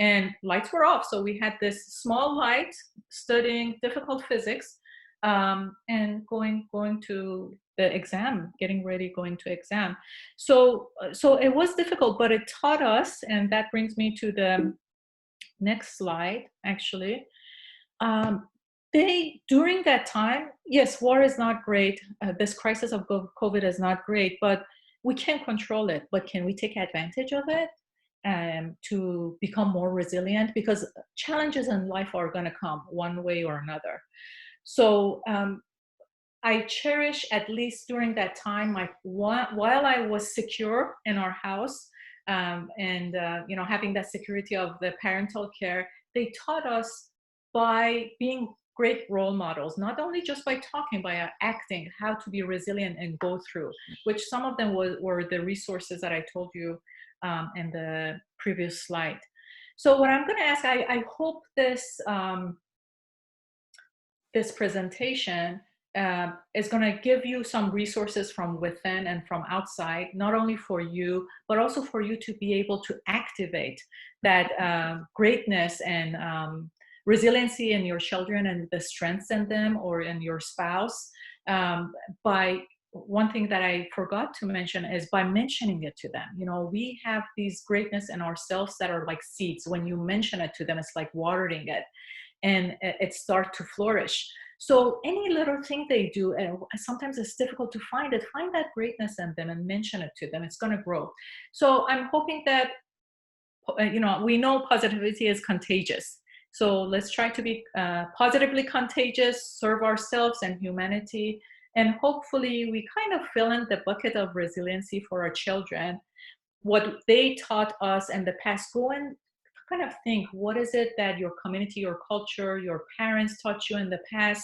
And lights were off. So we had this small light studying difficult physics and going to the exam, getting ready, going to exam. So it was difficult, but it taught us, and that brings me to next slide, actually. They, during that time, yes, war is not great. This crisis of COVID is not great, but we can't control it. But can we take advantage of it to become more resilient? Because challenges in life are going to come one way or another. So I cherish, at least during that time, while I was secure in our house, and having that security of the parental care, they taught us by being great role models, not only just by talking, by acting, how to be resilient and go through, which some of them were the resources that I told you in the previous slide. So what I'm going to ask, I hope this this presentation is going to give you some resources from within and from outside, not only for you, but also for you to be able to activate that greatness and resiliency in your children and the strengths in them or in your spouse. By one thing that I forgot to mention is by mentioning it to them. We have these greatness in ourselves that are like seeds. When you mention it to them, it's like watering it, and it starts to flourish. So any little thing they do, and sometimes it's difficult to find it, find that greatness in them and mention it to them. It's going to grow. So I'm hoping that, we know positivity is contagious. So let's try to be positively contagious, serve ourselves and humanity, and hopefully we kind of fill in the bucket of resiliency for our children. What they taught us in the past, go and kind of think, what is it that your community, your culture, your parents taught you in the past?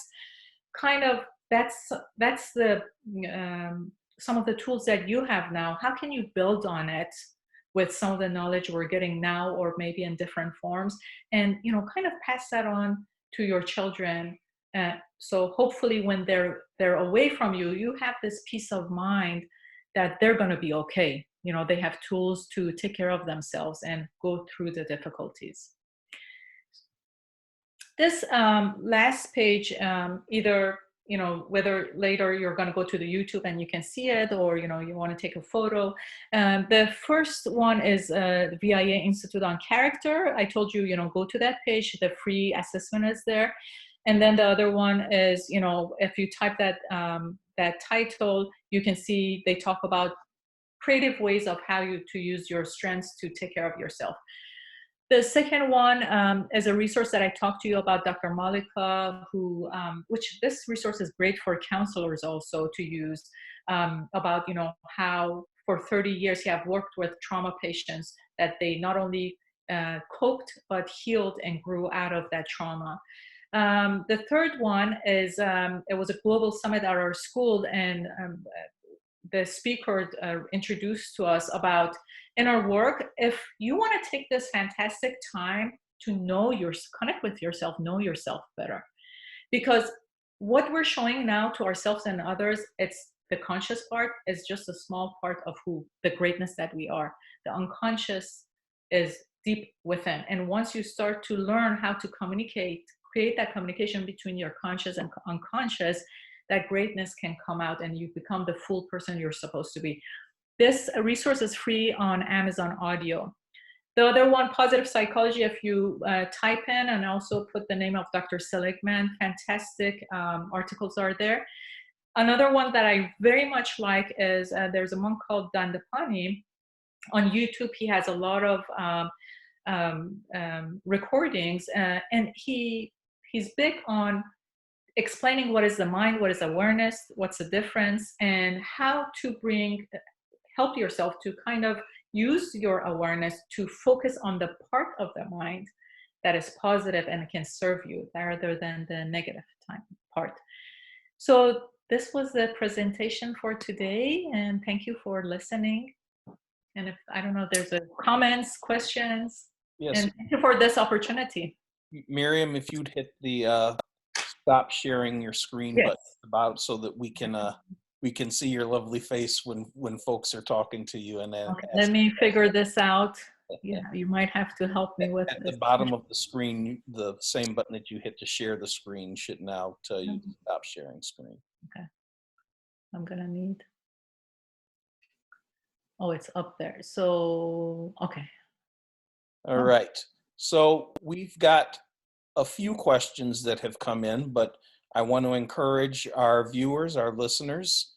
Kind of that's the some of the tools that you have now. How can you build on it with some of the knowledge we're getting now, or maybe in different forms, and kind of pass that on to your children? So hopefully when they're away from you, you have this peace of mind that they're going to be okay. They have tools to take care of themselves and go through the difficulties. This last page, either, whether later you're going to go to the YouTube and you can see it, or, you want to take a photo. The first one is the VIA Institute on Character. I told you, go to that page. The free assessment is there. And then the other one is, if you type that, that title, you can see they talk about creative ways of how to use your strengths to take care of yourself. The second one is a resource that I talked to you about, Dr. Malika, who, which this resource is great for counselors also to use, about, how for 30 years he have worked with trauma patients, that they not only coped, but healed and grew out of that trauma. The third one is, it was a global summit at our school, and the speaker introduced to us about, in our work, if you want to take this fantastic time to connect with yourself, know yourself better. Because what we're showing now to ourselves and others, it's the conscious part is just a small part of the greatness that we are. The unconscious is deep within. And once you start to learn how to communicate, create that communication between your conscious and unconscious, that greatness can come out and you become the full person you're supposed to be. This resource is free on Amazon Audio. The other one, Positive Psychology, if you type in and also put the name of Dr. Seligman, fantastic articles are there. Another one that I very much like is there's a monk called Dandapani. On YouTube, he has a lot of recordings, and he's big on explaining what is the mind, what is awareness, what's the difference, and how to help yourself to kind of use your awareness to focus on the part of the mind that is positive and can serve you rather than the negative part. So this was the presentation for today, and thank you for listening. And if, I don't know, there's comments, questions. Yes. And thank you for this opportunity. Maryam, if you'd hit the stop sharing your screen button about, so that we can see your lovely face when folks are talking to you. And then okay, let me figure this out. Yeah, you might have to help me with at this. the bottom of the screen, the same button that you hit to share the screen should now tell you to stop sharing screen. Okay, I'm gonna need. Oh, it's up there. So okay. All right. So we've got a few questions that have come in, but I want to encourage our viewers, our listeners,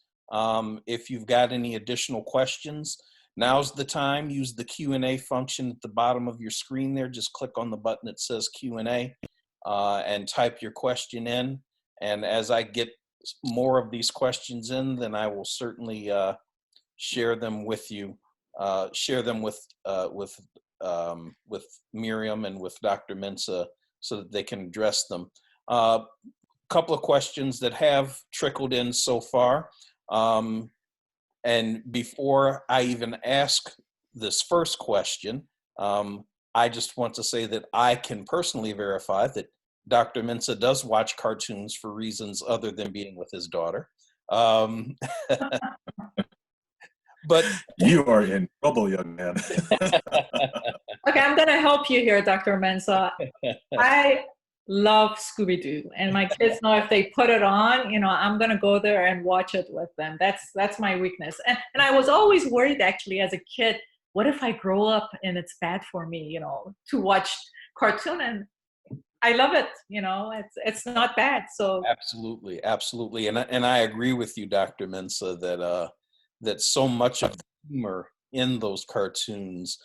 if you've got any additional questions, now's the time. Use the Q&A function at the bottom of your screen there. Just click on the button that says Q&A and type your question in. And as I get more of these questions in, then I will certainly share them with you, share them with Miriam and with Dr. Mensah so that they can address them. Couple of questions that have trickled in so far. And before I even ask this first question, I just want to say that I can personally verify that Dr. Mensah does watch cartoons for reasons other than being with his daughter. But you are in trouble, young man. Okay, I'm gonna help you here, Dr. Mensah. I love Scooby-Doo, and my kids know if they put it on, I'm gonna go there and watch it with them. That's my weakness. And I was always worried, actually, as a kid, what if I grow up and it's bad for me, to watch cartoon? And I love it. It's not bad. So absolutely, and I agree with you, Dr. Mensah, that so much of the humor in those cartoons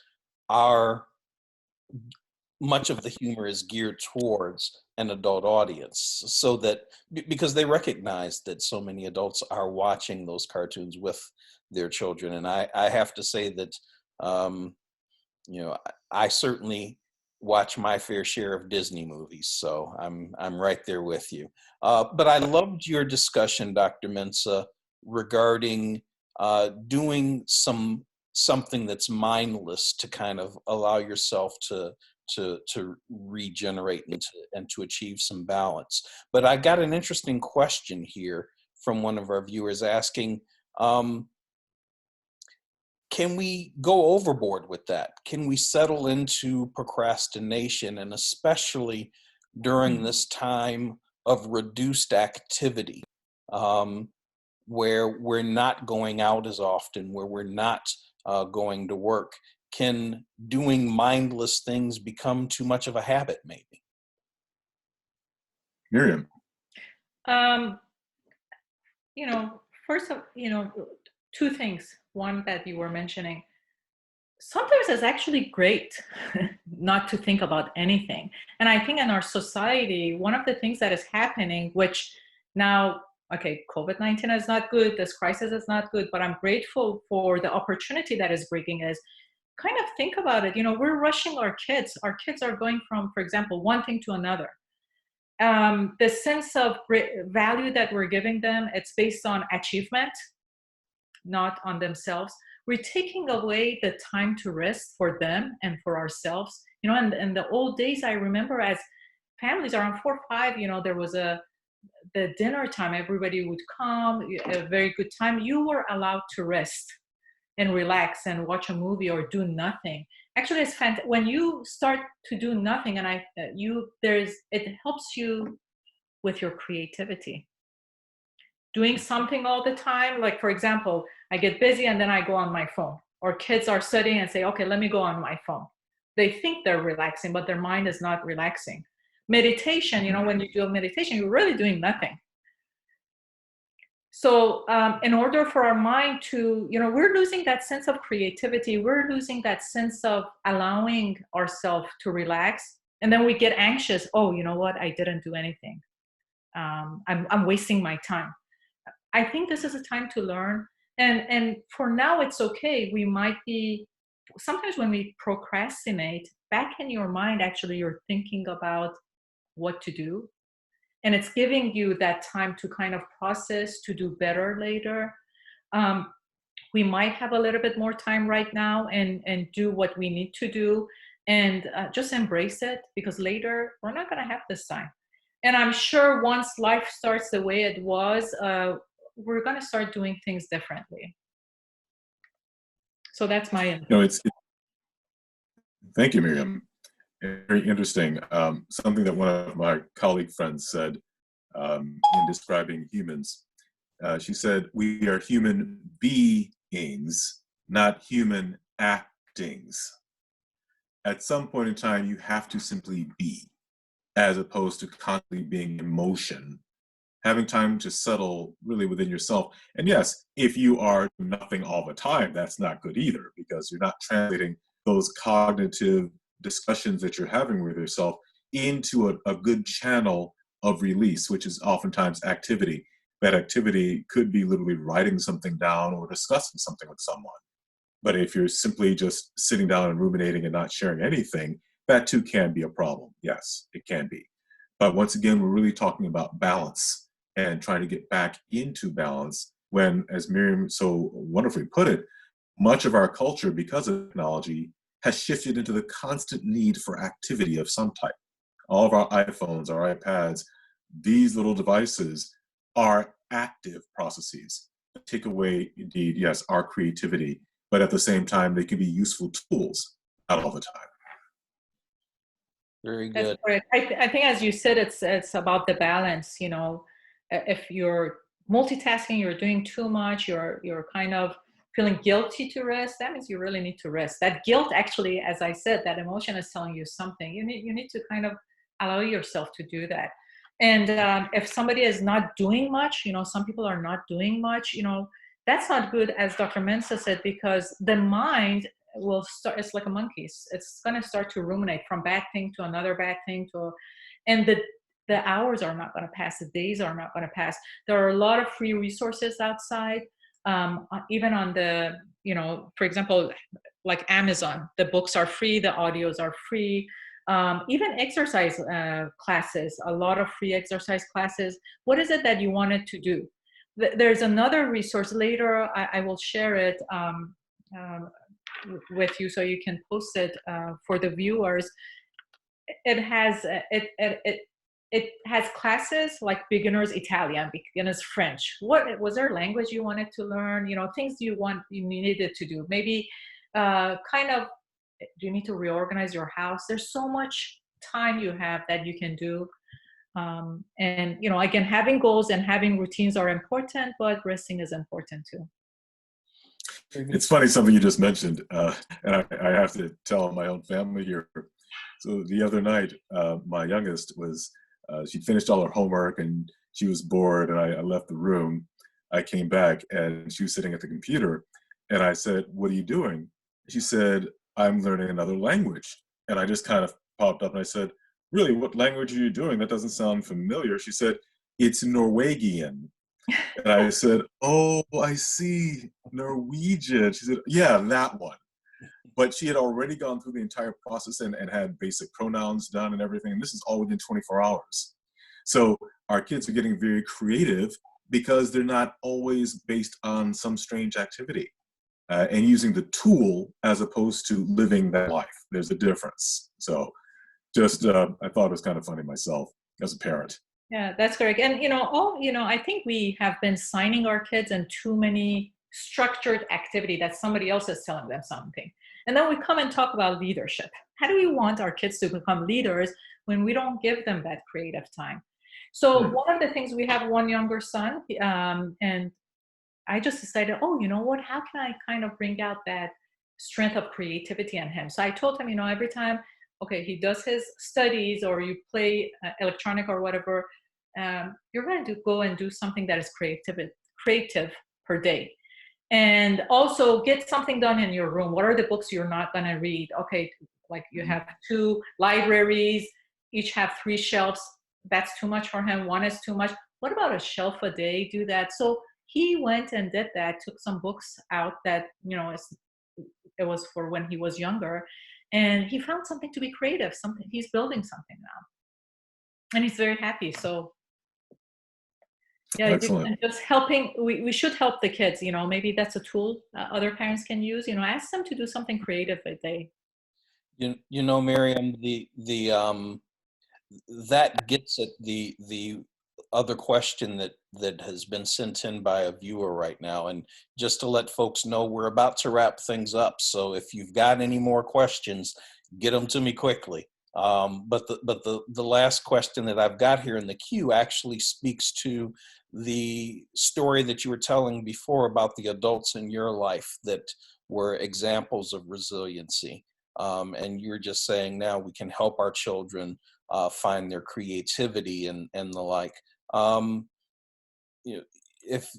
much of the humor is geared towards an adult audience, so that because they recognize that so many adults are watching those cartoons with their children. And I have to say that I certainly watch my fair share of Disney movies, so I'm right there with you. But I loved your discussion, Dr. Mensah, regarding doing something that's mindless to kind of allow yourself to regenerate and to achieve some balance. But I got an interesting question here from one of our viewers asking, can we go overboard with that? Can we settle into procrastination, and especially during this time of reduced activity, where we're not going out as often, where we're not going to work? Can doing mindless things become too much of a habit, maybe? Miriam. First of, two things. One that you were mentioning, sometimes it's actually great not to think about anything. And I think in our society, one of the things that is happening, which now, okay, COVID-19 is not good, this crisis is not good, but I'm grateful for the opportunity that is bringing is kind of think about it. We're rushing our kids. Our kids are going from, for example, one thing to another. The sense of value that we're giving them, it's based on achievement, not on themselves. We're taking away the time to rest for them and for ourselves. And in the old days, I remember as families around 4 or 5, there was the dinner time, everybody would come, a very good time. You were allowed to rest and relax and watch a movie or do nothing. Actually, it's fantastic when you start to do nothing, and it helps you with your creativity. Doing something all the time, like for example, I get busy and then I go on my phone, or kids are studying and say, okay, let me go on my phone. They think they're relaxing, but their mind is not relaxing. Meditation, when you do meditation, you're really doing nothing. So in order for our mind to, we're losing that sense of creativity. We're losing that sense of allowing ourselves to relax. And then we get anxious. Oh, you know what? I didn't do anything. I'm wasting my time. I think this is a time to learn. And for now, it's okay. We might be, sometimes when we procrastinate, back in your mind, actually, you're thinking about what to do. And it's giving you that time to kind of process, to do better later. We might have a little bit more time right now and do what we need to do, and just embrace it, because later we're not going to have this time. And I'm sure once life starts the way it was, we're going to start doing things differently. So that's my input. Thank you, Miriam. Very interesting. Something that one of my colleague friends said in describing humans. She said, we are human beings, not human actings. at some point in time, you have to simply be, as opposed to constantly being in motion, having time to settle really within yourself. And yes, if you are nothing all the time, that's not good either, because you're not translating those cognitive discussions that you're having with yourself into a good channel of release, which is oftentimes activity. That activity could be literally writing something down or discussing something with someone. But if you're simply just sitting down and ruminating and not sharing anything, that too can be a problem. Yes, it can be. But once again, we're really talking about balance and trying to get back into balance when, as Miriam so wonderfully put it, much of our culture, because of technology, has shifted into the constant need for activity of some type. All of our iPhones, our iPads, these little devices are active processes that take away, indeed, yes, our creativity, but at the same time, they can be useful tools, not all the time. Very That's good. correct. I think, as you said, it's about the balance. You know, if you're multitasking, you're doing too much, you're kind of feeling guilty to rest. That means you really need to rest. That guilt, actually, as I said, that emotion is telling you something. You need to kind of allow yourself to do that. And if somebody is not doing much, you know, some people are not doing much. You know, that's not good, as Dr. Mensah said, because the mind will start. It's like a monkey. It's going to start to ruminate from bad thing to another bad thing and the hours are not going to pass. The days are not going to pass. There are a lot of free resources outside, even on the, you know, for example, like Amazon. The books are free. The audios are free. Even exercise classes. A lot of free exercise classes. What is it that you wanted to do? There's another resource later. I will share it. With you so you can post it for the viewers. It has it has classes like beginners Italian, beginners French. What was there language you wanted to learn? You know, things you needed to do. Maybe kind of, do you need to reorganize your house? There's so much time you have that you can do. And you know, again, having goals and having routines are important, but resting is important too. It's funny, something you just mentioned, and I have to tell my own family here. So the other night, my youngest was, she'd finished all her homework and she was bored, and I left the room. I came back and she was sitting at the computer, and I said, "What are you doing?" She said, "I'm learning another language." And I just kind of popped up and I said, "Really, what language are you doing? That doesn't sound familiar." She said, "It's Norwegian." And I said, "Oh, I see, Norwegian." She said, "Yeah, that one." But she had already gone through the entire process and had basic pronouns done and everything. And this is all within 24 hours. So our kids are getting very creative because they're not always based on some strange activity, and using the tool as opposed to living that life. There's a difference. So just, I thought it was kind of funny myself as a parent. Yeah, that's correct. And I think we have been signing our kids in too many structured activity that somebody else is telling them something. And then we come and talk about leadership. How do we want our kids to become leaders when we don't give them that creative time? So one of the things, we have one younger son, and I just decided, oh, you know what? How can I kind of bring out that strength of creativity in him? So I told him, every time, okay, he does his studies or you play electronic or whatever, you're going to go and do something that is creative per day. And also get something done in your room. What are the books you're not going to read? Okay, like you have 2 libraries, each have 3 shelves. That's too much for him. 1 is too much. What about a shelf a day? Do that. So he went and did that, took some books out that, it was for when he was younger. And he found something to be creative, something, he's building something now. And he's very happy. So yeah, Excellent. just helping, we should help the kids, maybe that's a tool other parents can use, ask them to do something creative that they. Miriam, that gets at the other question that has been sent in by a viewer right now. And just to let folks know, we're about to wrap things up. So if you've got any more questions, get them to me quickly. But the last question that I've got here in the queue actually speaks to the story that you were telling before about the adults in your life that were examples of resiliency. And you're just saying now we can help our children find their creativity and the like. You know, if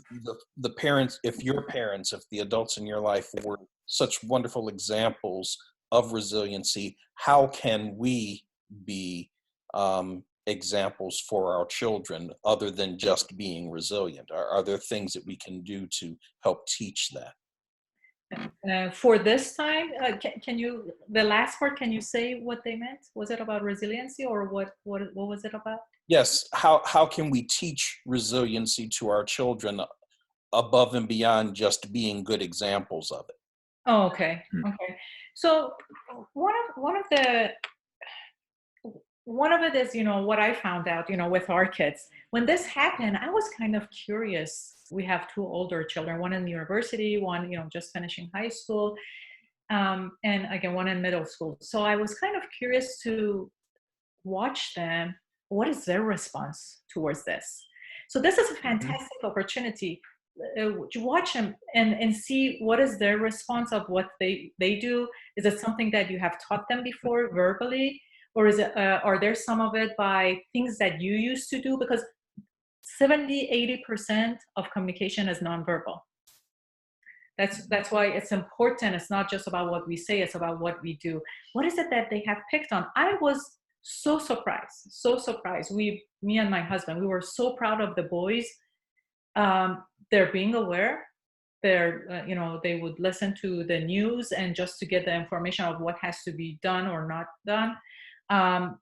the parents, if your parents, if the adults in your life were such wonderful examples of resiliency, how can we be examples for our children other than just being resilient? Are there things that we can do to help teach that? For this time, can you, the last part, can you say what they meant? Was it about resiliency, or what was it about? Yes, how can we teach resiliency to our children above and beyond just being good examples of it? Oh, okay. Okay. So one of it is, what I found out, with our kids. When this happened, I was kind of curious. We have two older children, one in university, one, just finishing high school, and again, one in middle school. So I was kind of curious to watch them. What is their response towards this? So this is a fantastic opportunity to watch them and see what is their response of what they do. Is it something that you have taught them before verbally, or is it are there some of it by things that you used to do? Because 70-80% of communication is nonverbal. That's why it's important. It's not just about what we say, it's about what we do. What is it that they have picked on? I was so surprised. Me and my husband, we were so proud of the boys. They're being aware. They would listen to the news and just to get the information of what has to be done or not done.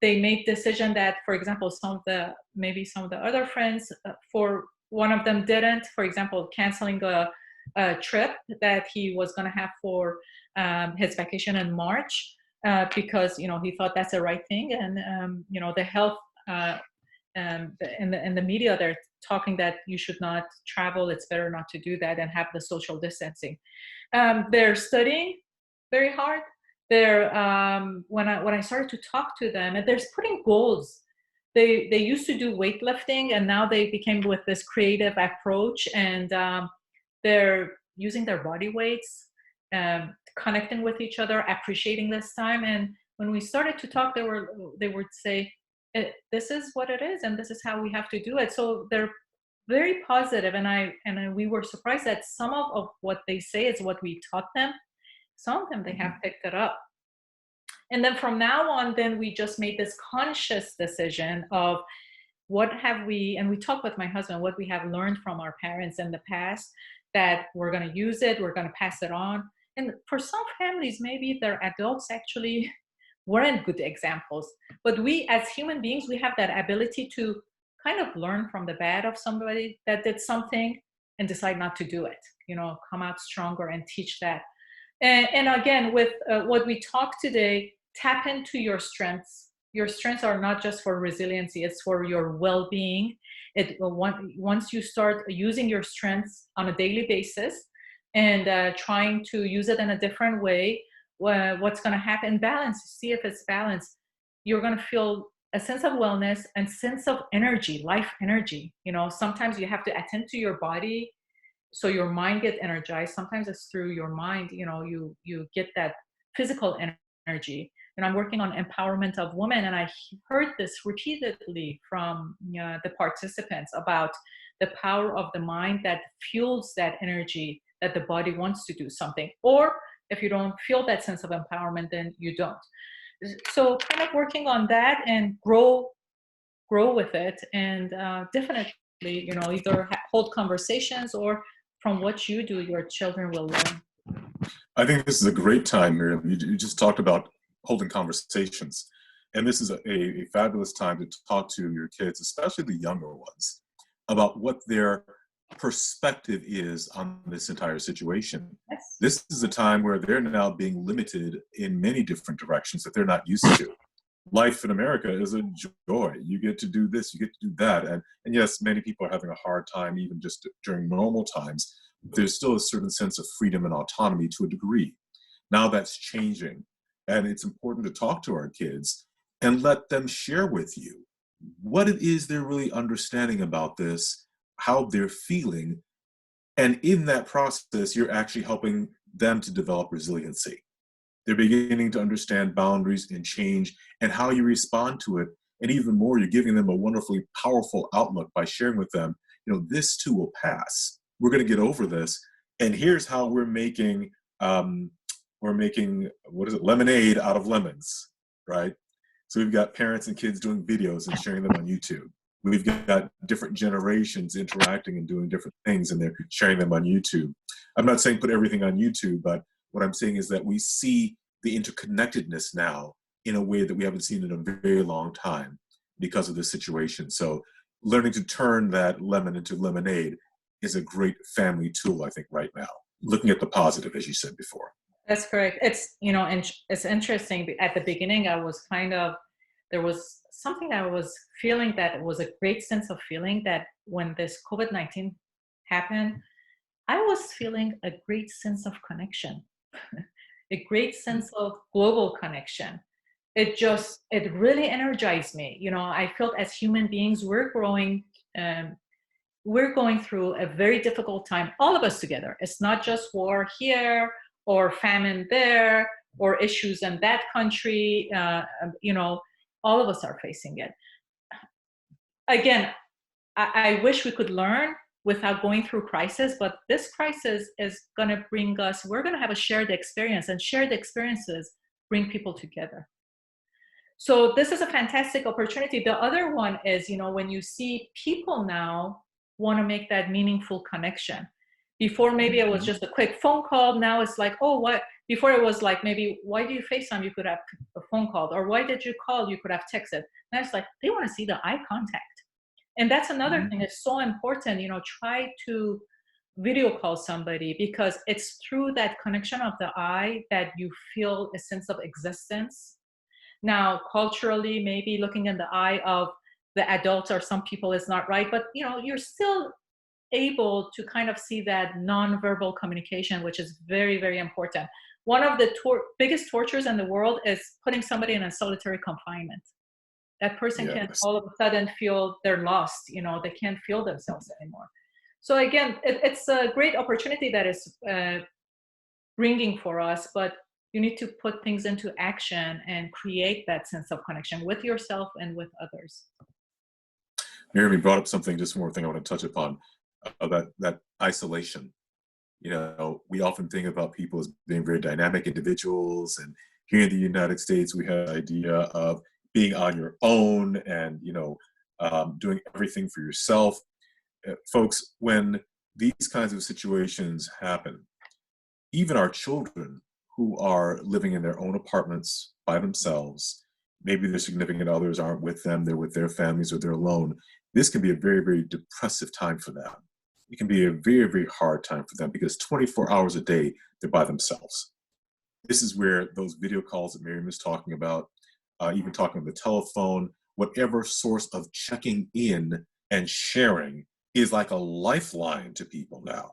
They made decision that, for example, some of the other friends, for one of them didn't, for example, canceling a trip that he was going to have for his vacation in March, because he thought that's the right thing. And the health in the media, they're talking that you should not travel, it's better not to do that, and have the social distancing. They're studying very hard. They're when I started to talk to them, and they're putting goals. They used to do weightlifting, and now they became with this creative approach, and they're using their body weights, connecting with each other, appreciating this time. And when we started to talk, they would say, this is what it is, and this is how we have to do it. So they're very positive, and we were surprised that some of what they say is what we taught them. Some of them, they have picked it up. And then from now on, then we just made this conscious decision of what have we, and we talked with my husband, what we have learned from our parents in the past, that we're going to use it, we're going to pass it on. And for some families, maybe their adults actually weren't good examples. But we as human beings, we have that ability to kind of learn from the bad of somebody that did something and decide not to do it, come out stronger and teach that. And again, with what we talk today, tap into your strengths. Your strengths are not just for resiliency, it's for your well-being. Once you start using your strengths on a daily basis and trying to use it in a different way, what's going to happen? Balance. See if it's balanced. You're going to feel a sense of wellness and sense of energy, life energy. Sometimes you have to attend to your body so your mind gets energized. Sometimes it's through your mind, you get that physical energy. And I'm working on empowerment of women, and I heard this repeatedly from the participants about the power of the mind that fuels that energy that the body wants to do something. Or if you don't feel that sense of empowerment, then you don't. So kind of working on that and grow with it, and definitely, either hold conversations, or from what you do, your children will learn. I think this is a great time, Maryam. You just talked about holding conversations. And this is a fabulous time to talk to your kids, especially the younger ones, about what their perspective is on this entire situation. Yes. This is a time where they're now being limited in many different directions that they're not used to. Life in America is a joy. You get to do this, you get to do that. And yes, many people are having a hard time even just during normal times. There's still a certain sense of freedom and autonomy to a degree. Now that's changing. And it's important to talk to our kids and let them share with you what it is they're really understanding about this, how they're feeling. And in that process, you're actually helping them to develop resiliency. They're beginning to understand boundaries and change and how you respond to it. And even more, you're giving them a wonderfully powerful outlook by sharing with them, this too will pass. We're going to get over this. And here's how we're making, what is it, lemonade out of lemons, right? So we've got parents and kids doing videos and sharing them on YouTube. We've got different generations interacting and doing different things, and they're sharing them on YouTube. I'm not saying put everything on YouTube, but what I'm saying is that we see the interconnectedness now in a way that we haven't seen in a very long time because of this situation. So learning to turn that lemon into lemonade is a great family tool, I think, right now. Looking at the positive, as you said before. That's correct. It's, and it's interesting. At the beginning, there was something I was feeling that was a great sense of feeling that when this COVID-19 happened, I was feeling a great sense of connection, a great sense of global connection. It really energized me. I felt as human beings, we're going through a very difficult time, all of us together. It's not just war here or famine there or issues in that country. All of us are facing it. Again, I wish we could learn without going through crisis, but this crisis is going to we're going to have a shared experience, and shared experiences bring people together. So this is a fantastic opportunity. The other one is, when you see people now want to make that meaningful connection. Before, maybe it was just a quick phone call. Now it's like, oh, what? Before it was like, maybe, why do you FaceTime? You could have a phone call. Or why did you call? You could have texted. Now it's like, they want to see the eye contact. And that's another thing that's so important. Try to video call somebody, because it's through that connection of the eye that you feel a sense of existence. Now, culturally, maybe looking in the eye of the adults or some people is not right, but you're still able to kind of see that nonverbal communication, which is very, very important. One of the biggest tortures in the world is putting somebody in a solitary confinement. That person can all of a sudden feel they're lost. They can't feel themselves anymore. So again, it's a great opportunity that is bringing for us, but you need to put things into action and create that sense of connection with yourself and with others. Maryam, you brought up something, just one more thing I want to touch upon, that isolation. We often think about people as being very dynamic individuals, and here in the United States, we have the idea of being on your own and, doing everything for yourself. Folks, when these kinds of situations happen, even our children who are living in their own apartments by themselves, maybe their significant others aren't with them, they're with their families or they're alone, this can be a very, very depressive time for them. It can be a very, very hard time for them because 24 hours a day, they're by themselves. This is where those video calls that Maryam is talking about, even talking on the telephone, whatever source of checking in and sharing is like a lifeline to people now.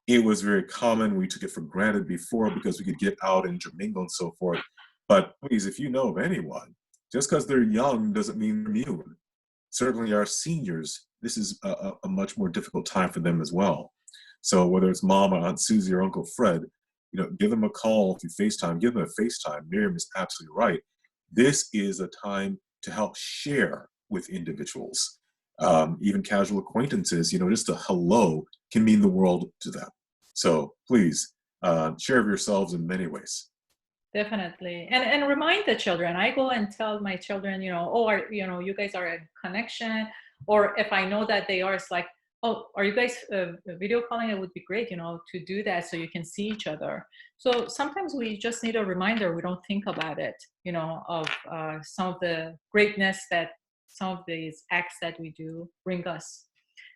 It was very common. We took it for granted before because we could get out and intermingle and so forth. But please, if you know of anyone, just because they're young doesn't mean they're immune. Certainly our seniors, this is a much more difficult time for them as well. So whether it's Mom or Aunt Susie or Uncle Fred, give them a call through FaceTime, give them a FaceTime. Maryam is absolutely right. This is a time to help share with individuals, even casual acquaintances, just a hello can mean the world to them. So please share of yourselves in many ways. Definitely. And remind the children. I go and tell my children, you guys are in connection. Or if I know that they are, it's like, oh, are you guys video calling? It would be great, to do that so you can see each other. So sometimes we just need a reminder. We don't think about it, of some of the greatness that some of these acts that we do bring us.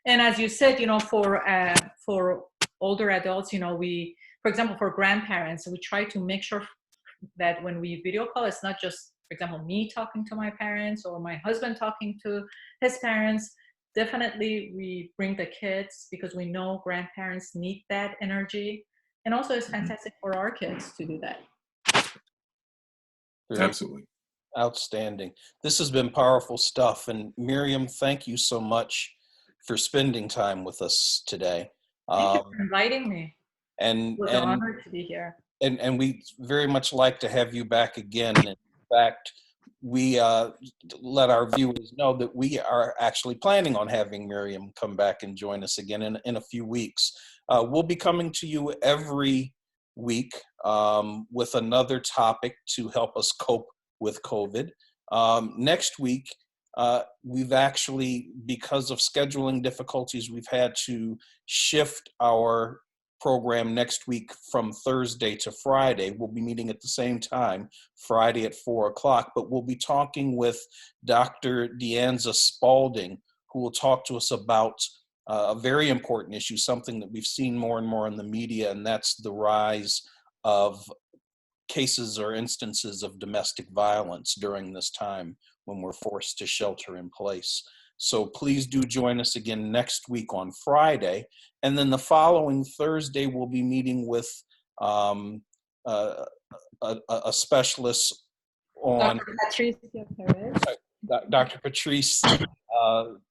And as you said, for older adults, for example, for grandparents, we try to make sure that when we video call, it's not just, for example, me talking to my parents or my husband talking to his parents. Definitely we bring the kids because we know grandparents need that energy. And also it's fantastic for our kids to do that. Absolutely. Outstanding. This has been powerful stuff. And Maryam, thank you so much for spending time with us today. Thank you for inviting me. And It was an honor to be here. and we very much like to have you back again. In fact, we let our viewers know that we are actually planning on having Maryam come back and join us again in a few weeks. We'll be coming to you every week with another topic to help us cope with COVID. Next week, we've actually, because of scheduling difficulties, we've had to shift our program next week from Thursday to Friday. We'll be meeting at the same time, Friday at 4 o'clock, but we'll be talking with Dr. Deanza Spalding, who will talk to us about a very important issue, something that we've seen more and more in the media, and that's the rise of cases or instances of domestic violence during this time when we're forced to shelter in place. So please do join us again next week on Friday. And then the following Thursday, we'll be meeting with a specialist on Dr. Patrice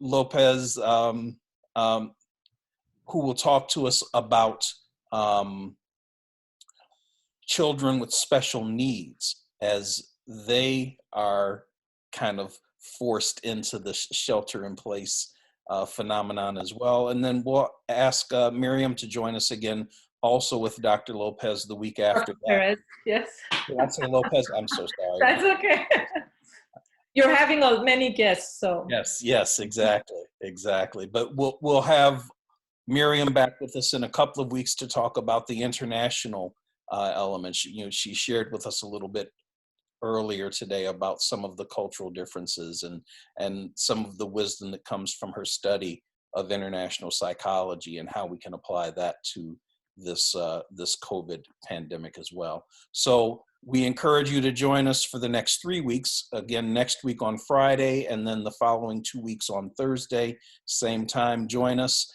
Lopez, who will talk to us about children with special needs as they are kind of forced into the shelter in place phenomenon as well. And then we'll ask Maryam to join us again, also with Dr. Lopez the week after that. Perez, yes. Did I say Lopez? I'm so sorry. That's okay. You're having many guests, so. Yes, exactly. But we'll have Maryam back with us in a couple of weeks to talk about the international elements. She shared with us a little bit earlier today about some of the cultural differences and some of the wisdom that comes from her study of international psychology and how we can apply that to this COVID pandemic as well. So we encourage you to join us for the next 3 weeks. Again, next week on Friday, and then the following 2 weeks on Thursday, same time, join us.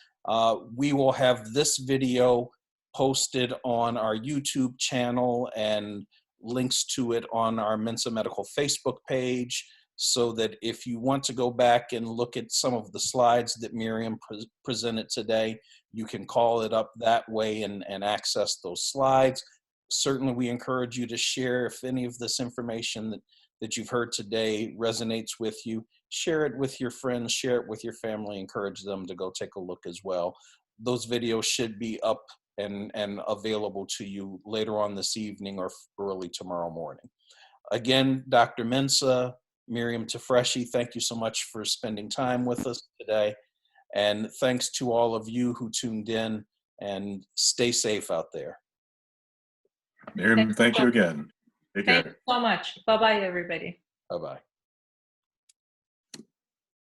We will have this video posted on our YouTube channel and links to it on our Mensah Medical Facebook page, so that if you want to go back and look at some of the slides that Maryam presented today, you can call it up that way and access those slides. Certainly, we encourage you to share if any of this information that you've heard today resonates with you. Share it with your friends, share it with your family, encourage them to go take a look as well. Those videos should be up and available to you later on this evening or early tomorrow morning. Again, Dr. Mensah, Maryam Tafreshi, thank you so much for spending time with us today. And thanks to all of you who tuned in, and stay safe out there. Maryam, thank you again. Take care. Thank you so much. Bye-bye, everybody. Bye-bye.